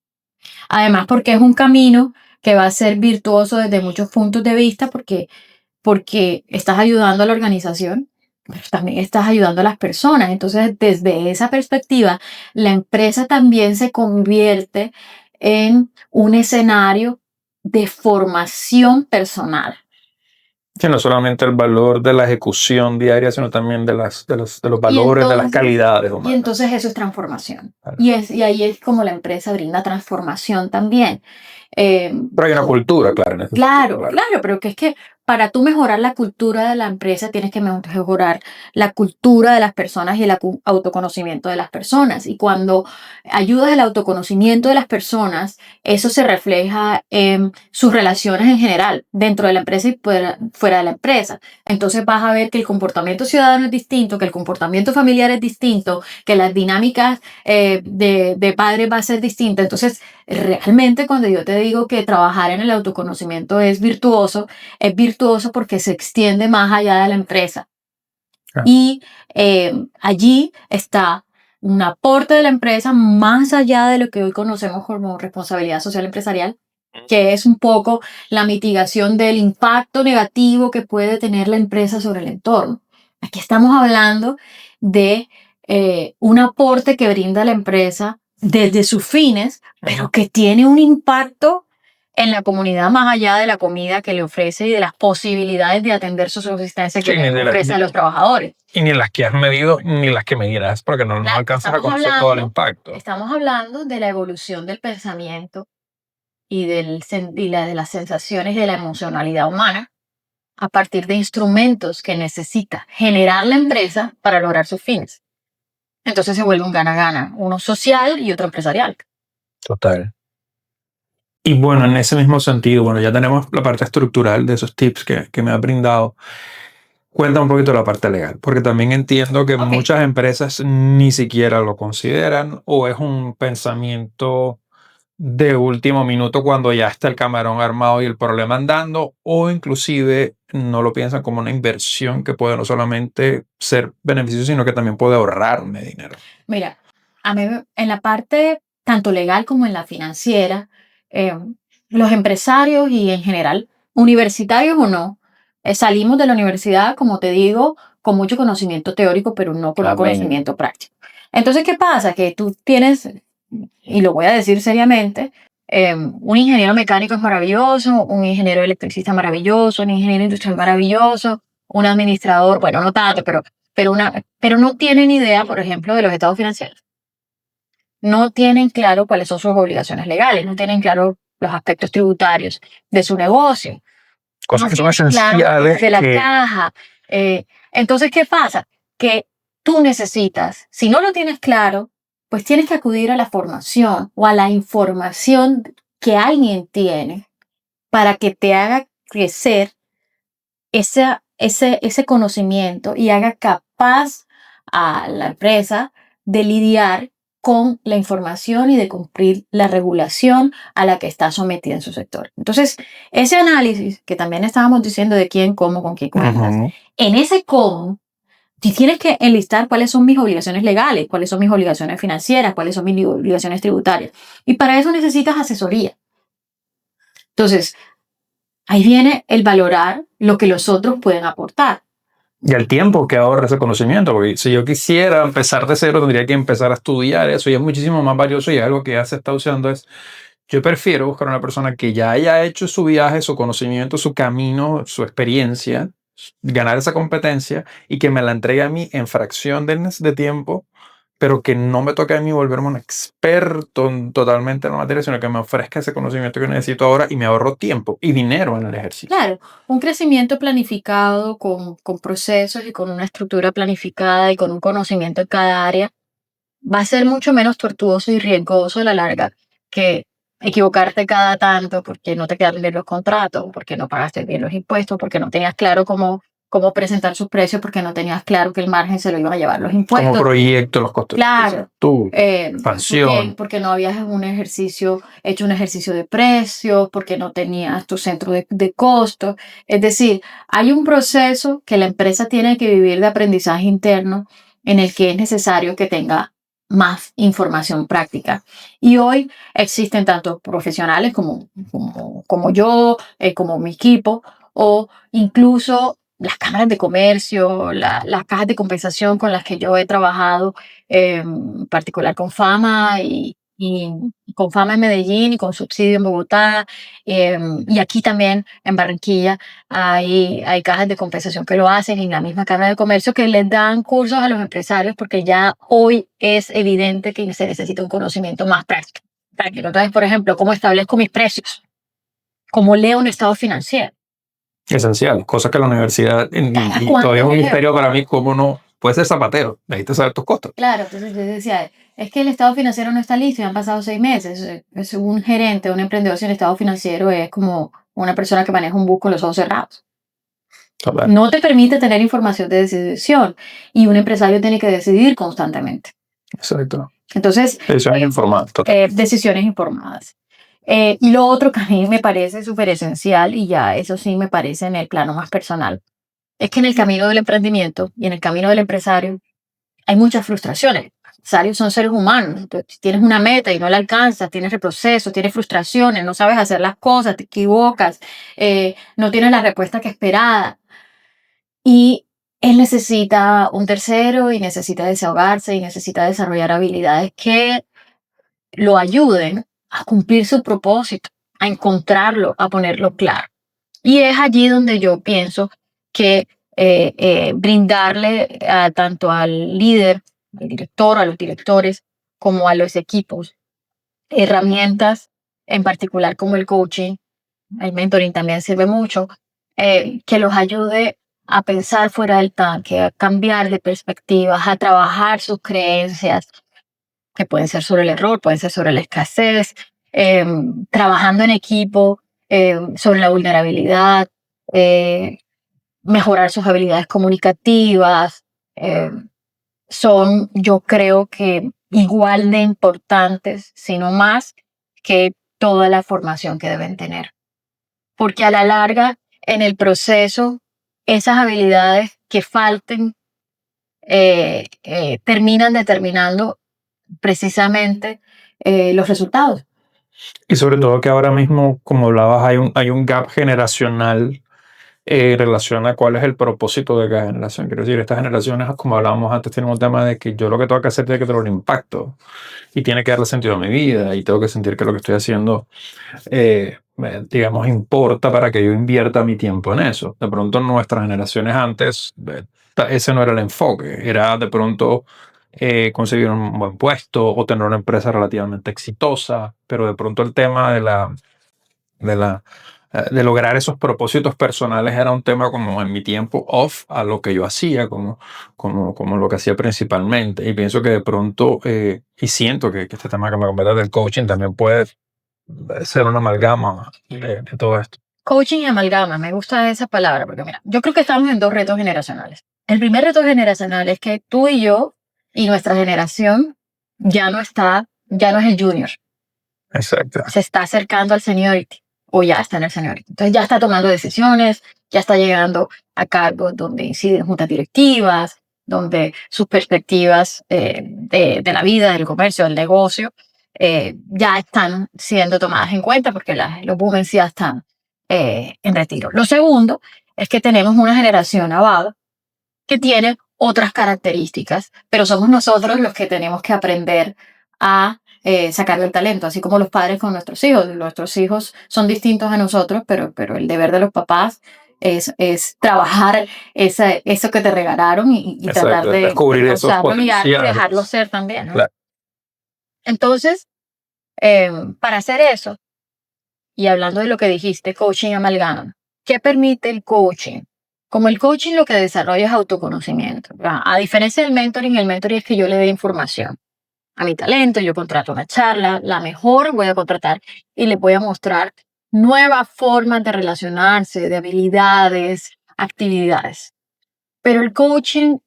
Además, porque es un camino que va a ser virtuoso desde muchos puntos de vista, porque estás ayudando a la organización, pero también estás ayudando a las personas. Entonces, desde esa perspectiva, la empresa también se convierte en un escenario de formación personal. Que no solamente el valor de la ejecución diaria, sino también de los valores, de las calidades humanas. Y entonces eso es transformación. Claro. Y ahí es como la empresa brinda transformación también. Pero hay una cultura, claro. Claro, pero que es que para tú mejorar la cultura de la empresa tienes que mejorar la cultura de las personas y el autoconocimiento de las personas. Y cuando ayudas el autoconocimiento de las personas, eso se refleja en sus relaciones en general, dentro de la empresa y fuera de la empresa. Entonces vas a ver que el comportamiento ciudadano es distinto, que el comportamiento familiar es distinto, que las dinámicas de padres va a ser distinta. Entonces, realmente cuando yo te digo que trabajar en el autoconocimiento es virtuoso porque se extiende más allá de la empresa. Ah. Y allí está un aporte de la empresa más allá de lo que hoy conocemos como responsabilidad social empresarial, que es un poco la mitigación del impacto negativo que puede tener la empresa sobre el entorno. Aquí estamos hablando de un aporte que brinda la empresa desde sus fines, pero que tiene un impacto en la comunidad más allá de la comida que le ofrece y de las posibilidades de atender su subsistencia que le ofrece a los trabajadores. Y ni las que has medido, ni las que medirás, porque no alcanzas a conocer todo el impacto. Estamos hablando de la evolución del pensamiento y de las sensaciones de la emocionalidad humana a partir de instrumentos que necesita generar la empresa para lograr sus fines. Entonces se vuelve un gana-gana, uno social y otro empresarial. Total. Y bueno, en ese mismo sentido, bueno, ya tenemos la parte estructural de esos tips que me has brindado. Cuenta un poquito la parte legal, porque también entiendo que muchas empresas ni siquiera lo consideran o es un pensamiento de último minuto cuando ya está el camarón armado y el problema andando, o inclusive no lo piensan como una inversión que puede no solamente ser beneficioso, sino que también puede ahorrarme dinero. Mira, a mí en la parte tanto legal como en la financiera, los empresarios y en general, universitarios o no, salimos de la universidad, como te digo, con mucho conocimiento teórico, pero no con un conocimiento práctico. Entonces, ¿qué pasa? Que tú tienes, y lo voy a decir seriamente, un ingeniero mecánico es maravilloso, un ingeniero electricista maravilloso, un ingeniero industrial maravilloso, un administrador, bueno, no tanto, pero no tienen idea, por ejemplo, de los estados financieros. No tienen claro cuáles son sus obligaciones legales, no tienen claro los aspectos tributarios de su negocio. Cosas que son esenciales. De la caja. Entonces, ¿qué pasa? Que tú necesitas, si no lo tienes claro, pues tienes que acudir a la formación o a la información que alguien tiene para que te haga crecer ese conocimiento y haga capaz a la empresa de lidiar con la información y de cumplir la regulación a la que está sometida en su sector. Entonces, ese análisis que también estábamos diciendo de quién, cómo, con quién cuentas, en ese cómo, tienes que enlistar cuáles son mis obligaciones legales, cuáles son mis obligaciones financieras, cuáles son mis obligaciones tributarias. Y para eso necesitas asesoría. Entonces, ahí viene el valorar lo que los otros pueden aportar. Y el tiempo que ahorra ese conocimiento, porque si yo quisiera empezar de cero, tendría que empezar a estudiar eso y es muchísimo más valioso y algo que ya se está usando yo prefiero buscar una persona que ya haya hecho su viaje, su conocimiento, su camino, su experiencia, ganar esa competencia y que me la entregue a mí en fracción de tiempo, pero que no me toque a mí volverme un experto totalmente en la materia, sino que me ofrezca ese conocimiento que necesito ahora y me ahorro tiempo y dinero en el ejercicio. Claro, un crecimiento planificado con procesos y con una estructura planificada y con un conocimiento en cada área va a ser mucho menos tortuoso y riesgoso a la larga que equivocarte cada tanto porque no te quedaron bien los contratos, porque no pagaste bien los impuestos, porque no tenías claro cómo presentar sus precios, porque no tenías claro que el margen se lo iban a llevar los impuestos. Como proyecto, los costos. Claro. Tu expansión. Porque no habías hecho un ejercicio de precios, porque no tenías tu centro de costos. Es decir, hay un proceso que la empresa tiene que vivir de aprendizaje interno en el que es necesario que tenga más información práctica. Y hoy existen tanto profesionales como yo, como mi equipo, o incluso las cámaras de comercio, las cajas de compensación con las que yo he trabajado, en particular con Fama y con Fama en Medellín y con Subsidio en Bogotá, y aquí también en Barranquilla hay cajas de compensación que lo hacen en la misma Cámara de Comercio, que les dan cursos a los empresarios porque ya hoy es evidente que se necesita un conocimiento más práctico. Entonces, por ejemplo, ¿cómo establezco mis precios? ¿Cómo leo un estado financiero? Esencial, cosa que la universidad, y todavía es un misterio para mí, cómo no puedes ser zapatero, necesitas saber tus costos. Claro, entonces yo decía, es que el estado financiero no está listo y han pasado 6 meses. Es un gerente, un emprendedor sin estado financiero es como una persona que maneja un bus con los ojos cerrados. Total. No te permite tener información de decisión y un empresario tiene que decidir constantemente. Exacto. Entonces, decisiones informadas. Decisiones informadas. Y lo otro que a mí me parece súper esencial, y ya eso sí me parece en el plano más personal, es que en el camino del emprendimiento y en el camino del empresario hay muchas frustraciones. Empresarios son seres humanos. Entonces, tienes una meta y no la alcanzas, tienes reprocesos, tienes frustraciones, no sabes hacer las cosas, te equivocas, no tienes la respuesta que esperaba. Y él necesita un tercero y necesita desahogarse y necesita desarrollar habilidades que lo ayuden a cumplir su propósito, a encontrarlo, a ponerlo claro. Y es allí donde yo pienso que brindarle tanto al líder, al director, a los directores, como a los equipos, herramientas en particular como el coaching, el mentoring también sirve mucho, que los ayude a pensar fuera del tanque, a cambiar de perspectivas, a trabajar sus creencias, que pueden ser sobre el error, pueden ser sobre la escasez, trabajando en equipo, sobre la vulnerabilidad, mejorar sus habilidades comunicativas, son, yo creo que igual de importantes, si no más, que toda la formación que deben tener. Porque a la larga, en el proceso, esas habilidades que falten terminan determinando precisamente los resultados. Y sobre todo que ahora mismo, como hablabas, hay un gap generacional en relación a cuál es el propósito de cada generación. Quiero decir, estas generaciones, como hablábamos antes, tienen un tema de que yo lo que tengo que hacer tiene que tener un impacto y tiene que darle sentido a mi vida y tengo que sentir que lo que estoy haciendo, digamos, importa para que yo invierta mi tiempo en eso. De pronto, nuestras generaciones antes, ese no era el enfoque, era de pronto conseguir un buen puesto o tener una empresa relativamente exitosa, pero de pronto el tema de lograr esos propósitos personales era un tema como en mi tiempo off a lo que yo hacía, como lo que hacía principalmente. Y pienso que de pronto, y siento que este tema que me comentas del coaching también puede ser una amalgama de todo esto. Coaching y amalgama, me gusta esa palabra, porque mira, yo creo que estamos en 2 retos generacionales. El primer reto generacional es que tú y yo y nuestra generación ya no es el junior. Exacto. Se está acercando al seniority o ya está en el seniority. Entonces ya está tomando decisiones, ya está llegando a cargos donde inciden juntas directivas, donde sus perspectivas de la vida, del comercio, del negocio, ya están siendo tomadas en cuenta porque los boomers ya están en retiro. Lo segundo es que tenemos una generación avada que tiene otras características, pero somos nosotros los que tenemos que aprender a sacarle el talento, así como los padres con nuestros hijos. Nuestros hijos son distintos a nosotros, pero el deber de los papás es trabajar eso que te regalaron y tratar de descubrir esos potenciales y dejarlo ser también, ¿no? Claro. Entonces, para hacer eso, y hablando de lo que dijiste, coaching amalgama, ¿qué permite el coaching? Como el coaching lo que desarrolla es autoconocimiento, ¿verdad? A diferencia del mentoring, el mentoring es que yo le dé información. a mi talento, yo contrato una charla, la mejor voy a contratar y les voy a mostrar nuevas formas de relacionarse, de habilidades, actividades. Pero el coaching,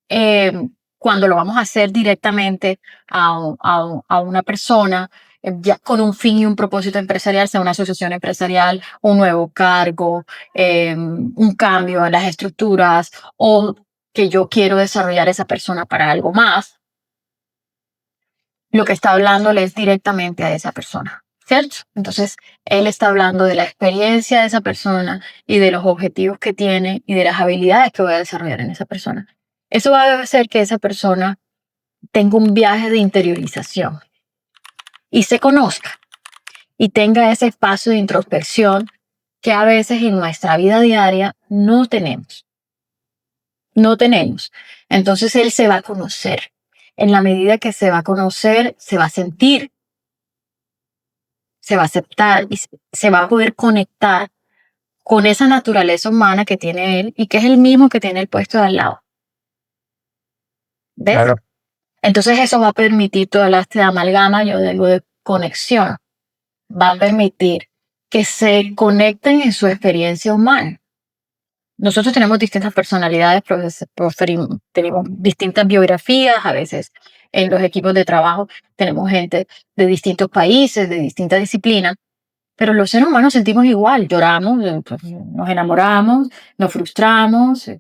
eh, cuando lo vamos a hacer directamente a una persona, ya con un fin y un propósito empresarial, sea una asociación empresarial, un nuevo cargo, un cambio en las estructuras o que yo quiero desarrollar esa persona para algo más, lo que está hablándole es directamente a esa persona, ¿cierto? Entonces, él está hablando de la experiencia de esa persona y de los objetivos que tiene y de las habilidades que voy a desarrollar en esa persona. Eso va a hacer que esa persona tenga un viaje de interiorización y se conozca y tenga ese espacio de introspección que a veces en nuestra vida diaria no tenemos. No tenemos. Entonces él se va a conocer. En la medida que se va a conocer, se va a sentir, se va a aceptar y se va a poder conectar con esa naturaleza humana que tiene él y que es el mismo que tiene el puesto de al lado. ¿Ves? Claro. Entonces eso va a permitir toda la amalgama, yo digo, de conexión. Va a permitir que se conecten en su experiencia humana. Nosotros tenemos distintas personalidades, tenemos distintas biografías, a veces en los equipos de trabajo tenemos gente de distintos países, de distintas disciplinas, pero los seres humanos sentimos igual, lloramos, pues, nos enamoramos, nos frustramos.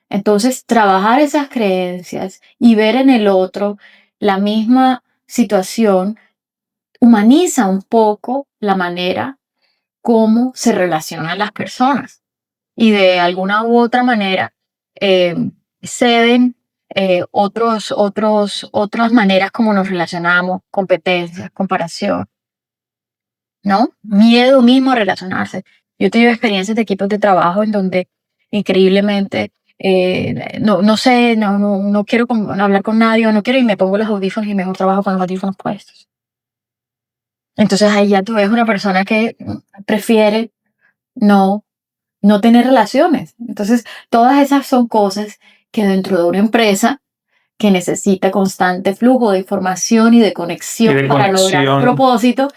Entonces, trabajar esas creencias y ver en el otro la misma situación humaniza un poco la manera como se relacionan las personas y de alguna u otra manera eh, ceden otras maneras como nos relacionamos, competencias, comparación, ¿no? Miedo mismo a relacionarse. Yo he tenido experiencias de equipos de trabajo en donde increíblemente no sé, no quiero hablar con nadie o no quiero y me pongo los audífonos y mejor trabajo con los audífonos puestos. Entonces ahí ya tú ves una persona que prefiere no tener relaciones. Entonces, todas esas son cosas que dentro de una empresa que necesita constante flujo de información y de conexión para lograr un propósito,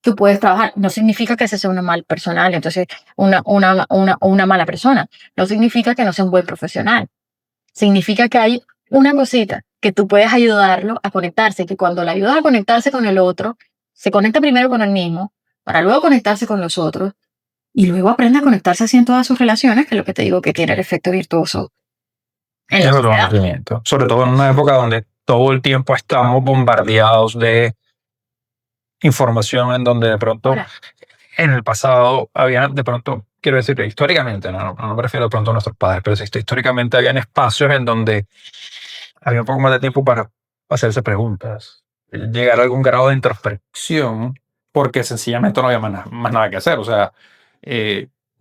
tú puedes trabajar. No significa que ese sea una mal personal, entonces una mala persona. No significa que no sea un buen profesional. Significa que hay una cosita que tú puedes ayudarlo a conectarse, que cuando le ayudas a conectarse con el otro, se conecta primero con el mismo, para luego conectarse con los otros, y luego aprende a conectarse así en todas sus relaciones, que es lo que te digo que tiene el efecto virtuoso en la sociedad. Sobre todo en una época donde todo el tiempo estamos bombardeados de información en donde de pronto en el pasado había de pronto, quiero decir, históricamente, no me refiero de pronto a nuestros padres, pero históricamente habían espacios en donde había un poco más de tiempo para hacerse preguntas, llegar a algún grado de introspección, porque sencillamente no había más nada que hacer. O sea,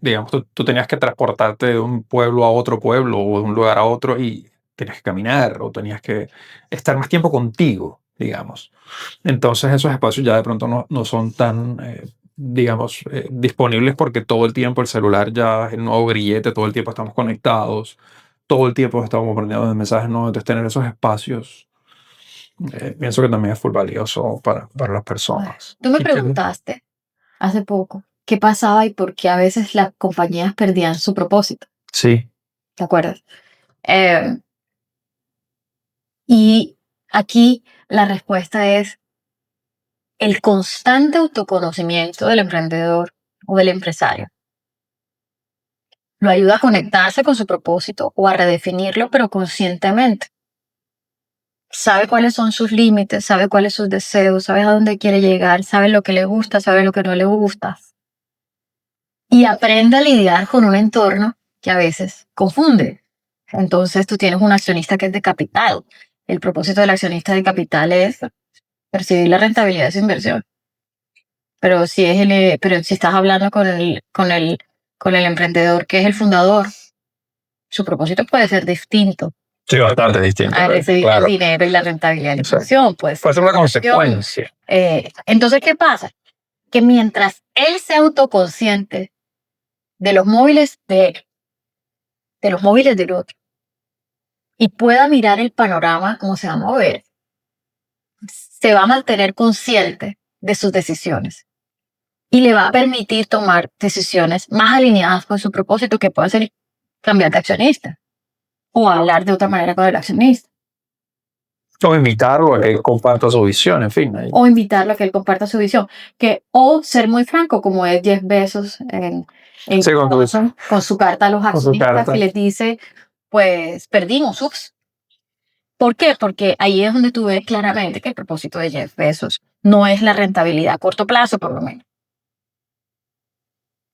digamos, tú tenías que transportarte de un pueblo a otro pueblo o de un lugar a otro y tenías que caminar o tenías que estar más tiempo contigo, digamos. Entonces esos espacios ya de pronto no son tan, digamos, disponibles porque todo el tiempo el celular ya es el nuevo grillete, todo el tiempo estamos conectados, todo el tiempo estamos bombardeados de mensajes, ¿no? Entonces tener esos espacios, pienso que también es full valioso para las personas. Tú me preguntaste hace poco qué pasaba y por qué a veces las compañías perdían su propósito. Sí. ¿Te acuerdas? Y aquí la respuesta es el constante autoconocimiento del emprendedor o del empresario. Lo ayuda a conectarse con su propósito o a redefinirlo, pero conscientemente. Sabe cuáles son sus límites, sabe cuáles son sus deseos, sabe a dónde quiere llegar, sabe lo que le gusta, sabe lo que no le gusta. Y aprende a lidiar con un entorno que a veces confunde. Entonces tú tienes un accionista que es de capital. El propósito del accionista de capital es percibir la rentabilidad de su inversión. Pero si estás hablando con el emprendedor que es el fundador, su propósito puede ser distinto. Sí, bastante distinto. A recibir el dinero y la rentabilidad de la inversión. Puede ser una consecuencia. Entonces, ¿qué pasa? Que mientras él sea autoconsciente de los móviles de él, de los móviles del otro, y pueda mirar el panorama, cómo se va a mover, se va a mantener consciente de sus decisiones y le va a permitir tomar decisiones más alineadas con su propósito, que puede ser cambiar de accionista o hablar de otra manera con el accionista. O invitarlo a que él comparta su visión, en fin. O invitarlo a que él comparta su visión. O ser muy franco, como es Jeff Bezos Sí, con su carta a los accionistas, que les dice, pues perdimos, ups. ¿Por qué? Porque ahí es donde tú ves claramente que el propósito de Jeff Bezos no es la rentabilidad a corto plazo, por lo menos.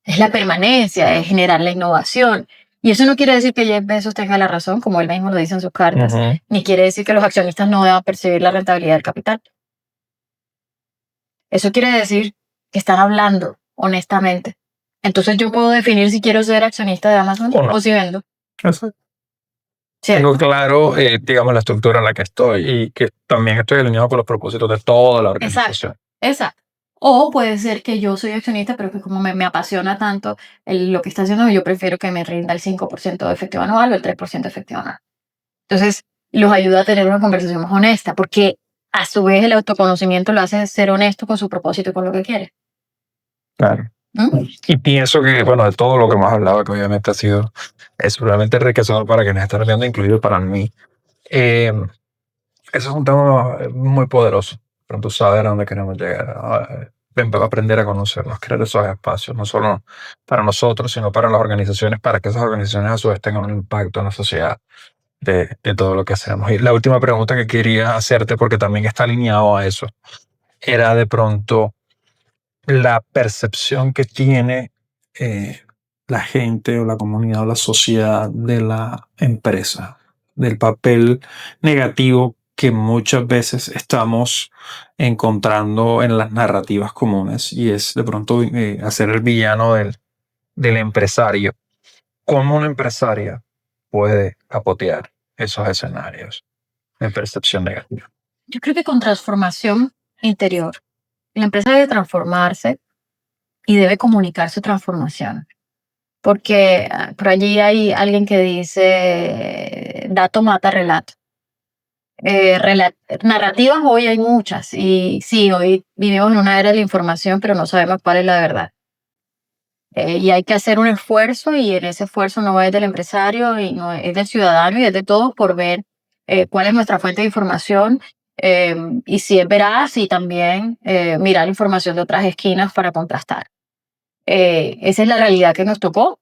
Es la permanencia, es generar la innovación. Y eso no quiere decir que Jeff Bezos tenga la razón, como él mismo lo dice en sus cartas, ni quiere decir que los accionistas no deban percibir la rentabilidad del capital. Eso quiere decir que están hablando honestamente. Entonces yo puedo definir si quiero ser accionista de Amazon o si vendo. Eso. Tengo claro, digamos, la estructura en la que estoy y que también estoy alineado con los propósitos de toda la organización. Exacto. O puede ser que yo soy accionista, pero que como me apasiona tanto lo que está haciendo, yo prefiero que me rinda el 5% de efectivo anual o el 3% de efectivo anual. Entonces, los ayuda a tener una conversación más honesta, porque a su vez el autoconocimiento lo hace ser honesto con su propósito y con lo que quiere. Claro. Y pienso que, bueno, de todo lo que hemos hablado, que obviamente ha sido realmente enriquecedor para quienes están viendo, incluido para mí, eso es un tema muy poderoso. Pronto saber a dónde queremos llegar, a aprender a conocernos, crear esos espacios, no solo para nosotros, sino para las organizaciones, para que esas organizaciones a su vez tengan un impacto en la sociedad de todo lo que hacemos. Y la última pregunta que quería hacerte, porque también está alineado a eso, era de pronto la percepción que tiene la gente o la comunidad o la sociedad de la empresa, del papel negativo que muchas veces estamos encontrando en las narrativas comunes, y es de pronto hacer el villano del empresario. ¿Cómo una empresaria puede capotear esos escenarios de percepción negativa? Yo creo que con transformación interior. La empresa debe transformarse y debe comunicar su transformación. Porque por allí hay alguien que dice, dato mata relato. Narrativas hoy hay muchas, y sí, hoy vivimos en una era de la información, pero no sabemos cuál es la verdad. Y hay que hacer un esfuerzo, y en ese esfuerzo no es del empresario, y no es del ciudadano, y es de todos, por ver cuál es nuestra fuente de información, y si es veraz, y también mirar información de otras esquinas para contrastar. Esa es la realidad que nos tocó.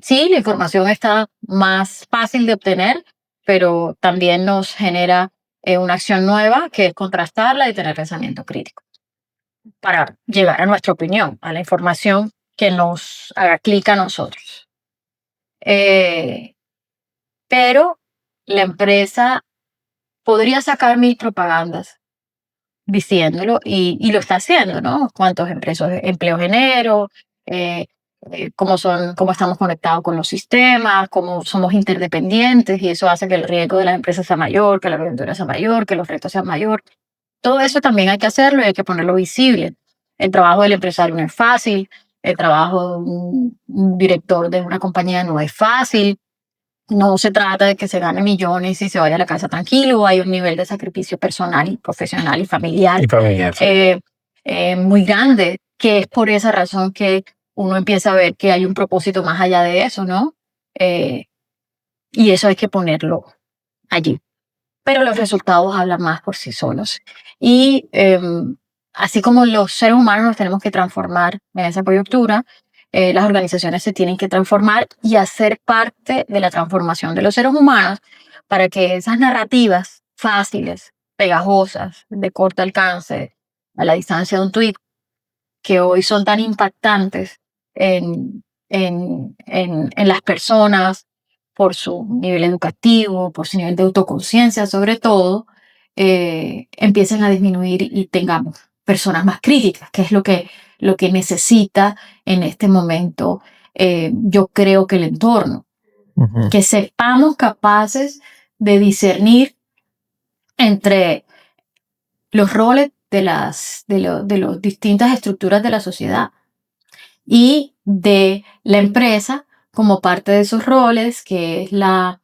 Sí, la información está más fácil de obtener, pero también nos genera una acción nueva, que es contrastarla y tener pensamiento crítico para llegar a nuestra opinión, a la información que nos haga clic a nosotros. Pero la empresa podría sacar 1000 propagandas diciéndolo, y lo está haciendo, ¿no? ¿Cuántos empleos genero? Cómo estamos conectados con los sistemas, cómo somos interdependientes, y eso hace que el riesgo de las empresas sea mayor, que la aventura sea mayor, que los retos sean mayor. Todo eso también hay que hacerlo y hay que ponerlo visible. El trabajo del empresario no es fácil, el trabajo de un director de una compañía no es fácil. No se trata de que se gane millones y se vaya a la casa tranquilo. Hay un nivel de sacrificio personal y profesional y familiar, muy grande, que es por esa razón que uno empieza a ver que hay un propósito más allá de eso, ¿no? Y eso hay que ponerlo allí. Pero los resultados hablan más por sí solos. Y así como los seres humanos nos tenemos que transformar en esa coyuntura, las organizaciones se tienen que transformar y hacer parte de la transformación de los seres humanos, para que esas narrativas fáciles, pegajosas, de corto alcance, a la distancia de un tuit, que hoy son tan impactantes en las personas, por su nivel educativo, por su nivel de autoconciencia sobre todo, empiecen a disminuir y tengamos personas más críticas, que es lo que necesita en este momento, yo creo que el entorno. Que sepamos capaces de discernir entre los roles de las distintas estructuras de la sociedad y de la empresa como parte de esos roles, que es la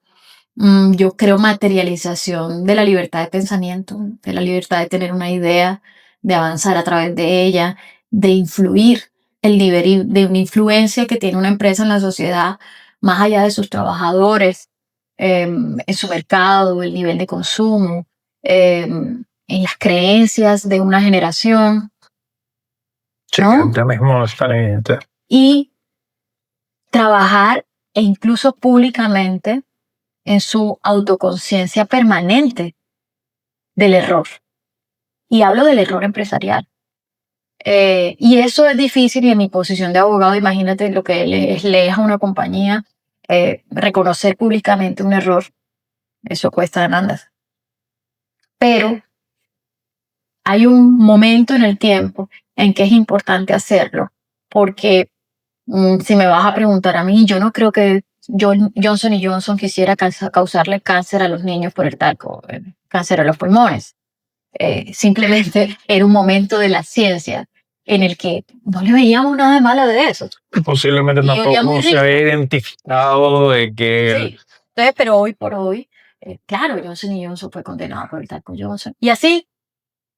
Yo creo materialización de la libertad de pensamiento, de la libertad de tener una idea, de avanzar a través de ella, de influir, el nivel de una influencia que tiene una empresa en la sociedad, más allá de sus trabajadores, en su mercado, el nivel de consumo, en las creencias de una generación, Sí, ¿no? ya mismo es tan evidente. Y trabajar e incluso públicamente en su autoconciencia permanente del error. Y hablo del error empresarial. Y eso es difícil y en mi posición de abogado, imagínate lo que le es a una compañía reconocer públicamente un error. Eso cuesta demandas. Pero hay un momento en el tiempo en que es importante hacerlo. Porque si me vas a preguntar a mí, yo no creo que Johnson Johnson quisiera causarle cáncer a los niños por el talco, cáncer a los pulmones. Simplemente era un momento de la ciencia en el que no le veíamos nada de malo de eso. Posiblemente Y olía tampoco muy se rico. había identificado de que Sí. Entonces, pero hoy por hoy, claro, Johnson Johnson fue condenado por el talco Johnson. Y así,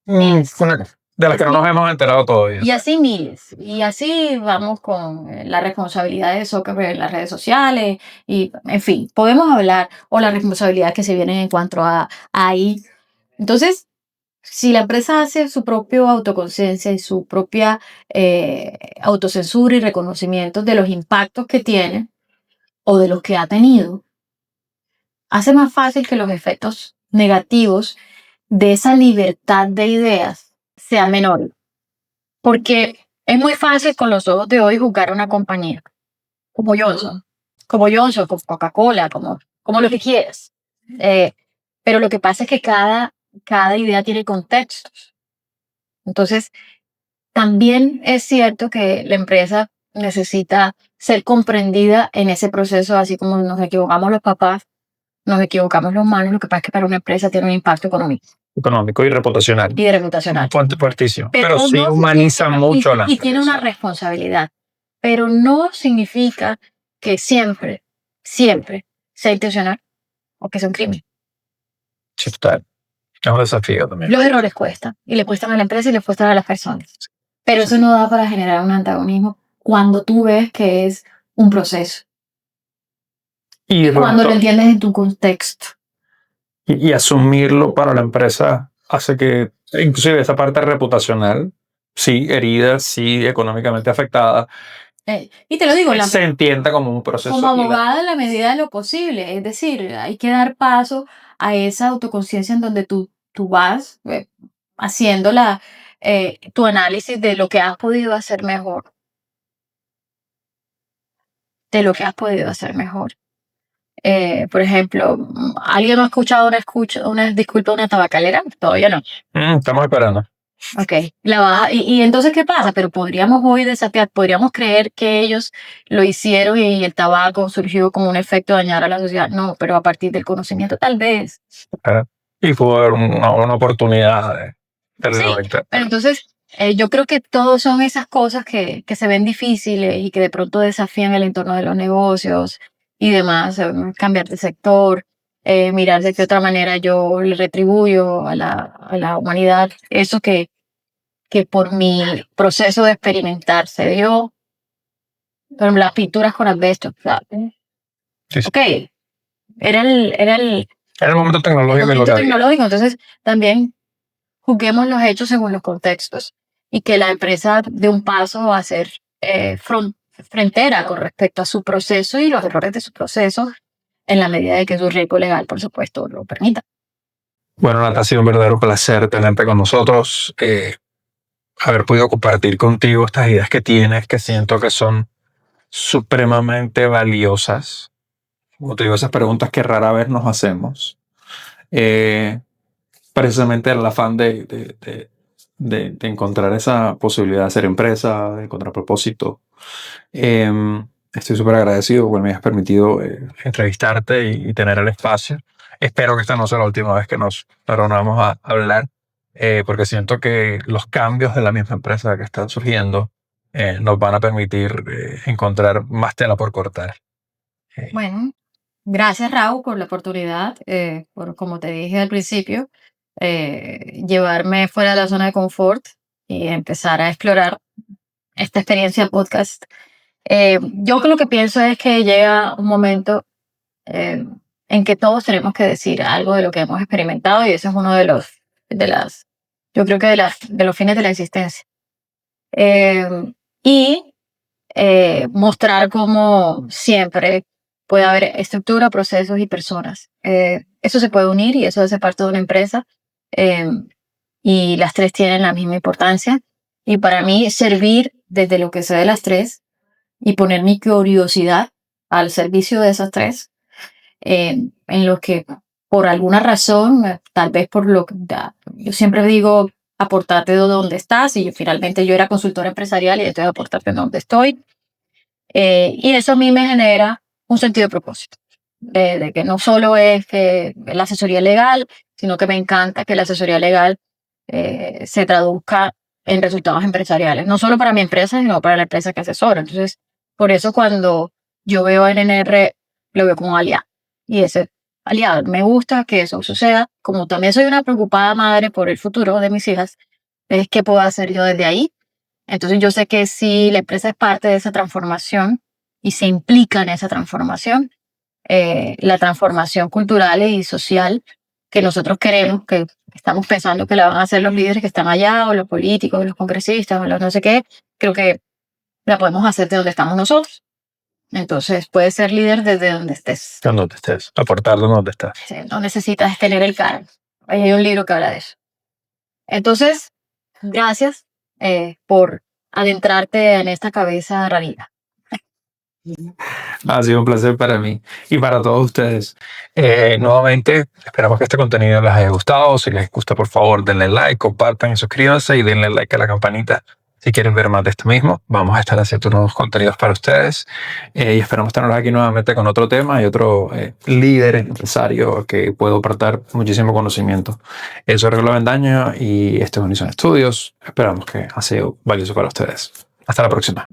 de las que no nos hemos enterado todavía. y así miles. Y así vamos con la responsabilidad de Zuckerberg en las redes sociales. Y, en fin, podemos hablar, o la responsabilidad que se viene en cuanto a ahí. Entonces, si la empresa hace su propia autoconciencia y su propia autocensura y reconocimiento de los impactos que tiene o de los que ha tenido, hace más fácil que los efectos negativos de esa libertad de ideas sean menores. Porque es muy fácil con los ojos de hoy juzgar a una compañía como Johnson, como Coca-Cola, como lo que quieras. Pero lo que pasa es que cada idea tiene contextos. Entonces, también es cierto que la empresa necesita ser comprendida en ese proceso, así como nos equivocamos los papás, nos equivocamos los humanos. Lo que pasa es que para una empresa tiene un impacto Económico y reputacional. y de reputacional. Fuertísimo. Pero sí humaniza mucho la y tiene una responsabilidad. Pero no significa que siempre sea intencional o que sea un crimen. Sí, total. Es un desafío también. Los errores cuestan, y le cuestan a la empresa y le cuestan a las personas. Pero eso no da para generar un antagonismo cuando tú ves que es un proceso. Y Cuando lo entiendes en tu contexto. Y asumirlo para la empresa hace que, inclusive esa parte reputacional, sí, herida, sí, económicamente afectada, y te lo digo, se entienda como un proceso. Como abogada en la medida de lo posible. Es decir, hay que dar paso a esa autoconciencia en donde tú vas haciendo tu análisis de lo que has podido hacer mejor. De lo que has podido hacer mejor. Por ejemplo, ¿alguien no ha escuchado una disculpa de una tabacalera? Todavía no. Estamos esperando. Ok, y entonces, ¿qué pasa? Pero podríamos hoy desafiar, podríamos creer que ellos lo hicieron y el tabaco surgió como un efecto de dañar a la sociedad. No, pero a partir del conocimiento tal vez. Y fue haber una oportunidad de Sí, pero entonces yo creo que todas son esas cosas que se ven difíciles y que de pronto desafían el entorno de los negocios y demás, cambiar de sector, mirar de qué otra manera yo le retribuyo a la humanidad eso que por mi proceso de experimentar se dio. Por ejemplo, las pinturas con asbesto. Sí. Ok, era el momento tecnológico. Entonces, también juzguemos los hechos según los contextos y que la empresa dé un paso a ser frontera con respecto a su proceso y los errores de su proceso en la medida de que su riesgo legal, por supuesto, lo permita. Bueno, Nata, ha sido un verdadero placer tenerte con nosotros, haber podido compartir contigo estas ideas que tienes, que siento que son supremamente valiosas. Como te digo, esas preguntas que rara vez nos hacemos. Precisamente el afán de encontrar esa posibilidad de hacer empresa, de encontrar propósito. Estoy súper agradecido por me hayas permitido entrevistarte y tener el espacio. Espero que esta no sea la última vez que nos reunamos a hablar, porque siento que los cambios de la misma empresa que están surgiendo nos van a permitir encontrar más tela por cortar. Bueno, Gracias, Raúl, por la oportunidad, por, como te dije al principio, llevarme fuera de la zona de confort y empezar a explorar esta experiencia podcast. Yo lo que pienso es que llega un momento eh, en que todos tenemos que decir algo de lo que hemos experimentado y eso es uno yo creo que de los fines de la existencia. Eh, y mostrar cómo siempre puede haber estructura, procesos y personas. Eso se puede unir y eso hace parte de una empresa eh, y las tres tienen la misma importancia. Y para mí servir desde lo que sé de las tres y poner mi curiosidad al servicio de esas tres, en los que por alguna razón, tal vez por lo que yo siempre digo, aportarte de donde estás y finalmente yo era consultora empresarial y entonces aportarte de donde estoy. Y eso a mí me genera un sentido de propósito, de que no solo es que la asesoría legal, sino que me encanta que la asesoría legal se traduzca en resultados empresariales, no solo para mi empresa, sino para la empresa que asesora. Entonces, por eso cuando yo veo a NNR, lo veo como aliado. Y ese aliado, me gusta que eso suceda. Como también soy una preocupada madre por el futuro de mis hijas, es qué puedo hacer yo desde ahí. Entonces yo sé que si la empresa es parte de esa transformación y se implica en esa transformación, la transformación cultural y social que nosotros queremos, que estamos pensando que la van a hacer los líderes que están allá, o los políticos, o los congresistas, o los no sé qué, creo que la podemos hacer de donde estamos nosotros. Entonces puedes ser líder desde donde estés. Donde estés, aportar donde estás. Sí, no necesitas tener el cargo. Ahí hay un libro que habla de eso. Entonces, gracias por adentrarte en esta cabeza rarita. Ha sido un placer para mí y para todos ustedes. Nuevamente, esperamos que este contenido les haya gustado. Si les gusta, por favor, denle like, compartan y suscríbanse y denle like a la campanita. Si quieren ver más de esto mismo, vamos a estar haciendo nuevos contenidos para ustedes y esperamos tenerlos aquí nuevamente con otro tema y otro líder empresario que pueda aportar muchísimo conocimiento. Eso es Reglo Avendaño y este es Unison Studios. Esperamos que ha sido valioso para ustedes. Hasta la próxima.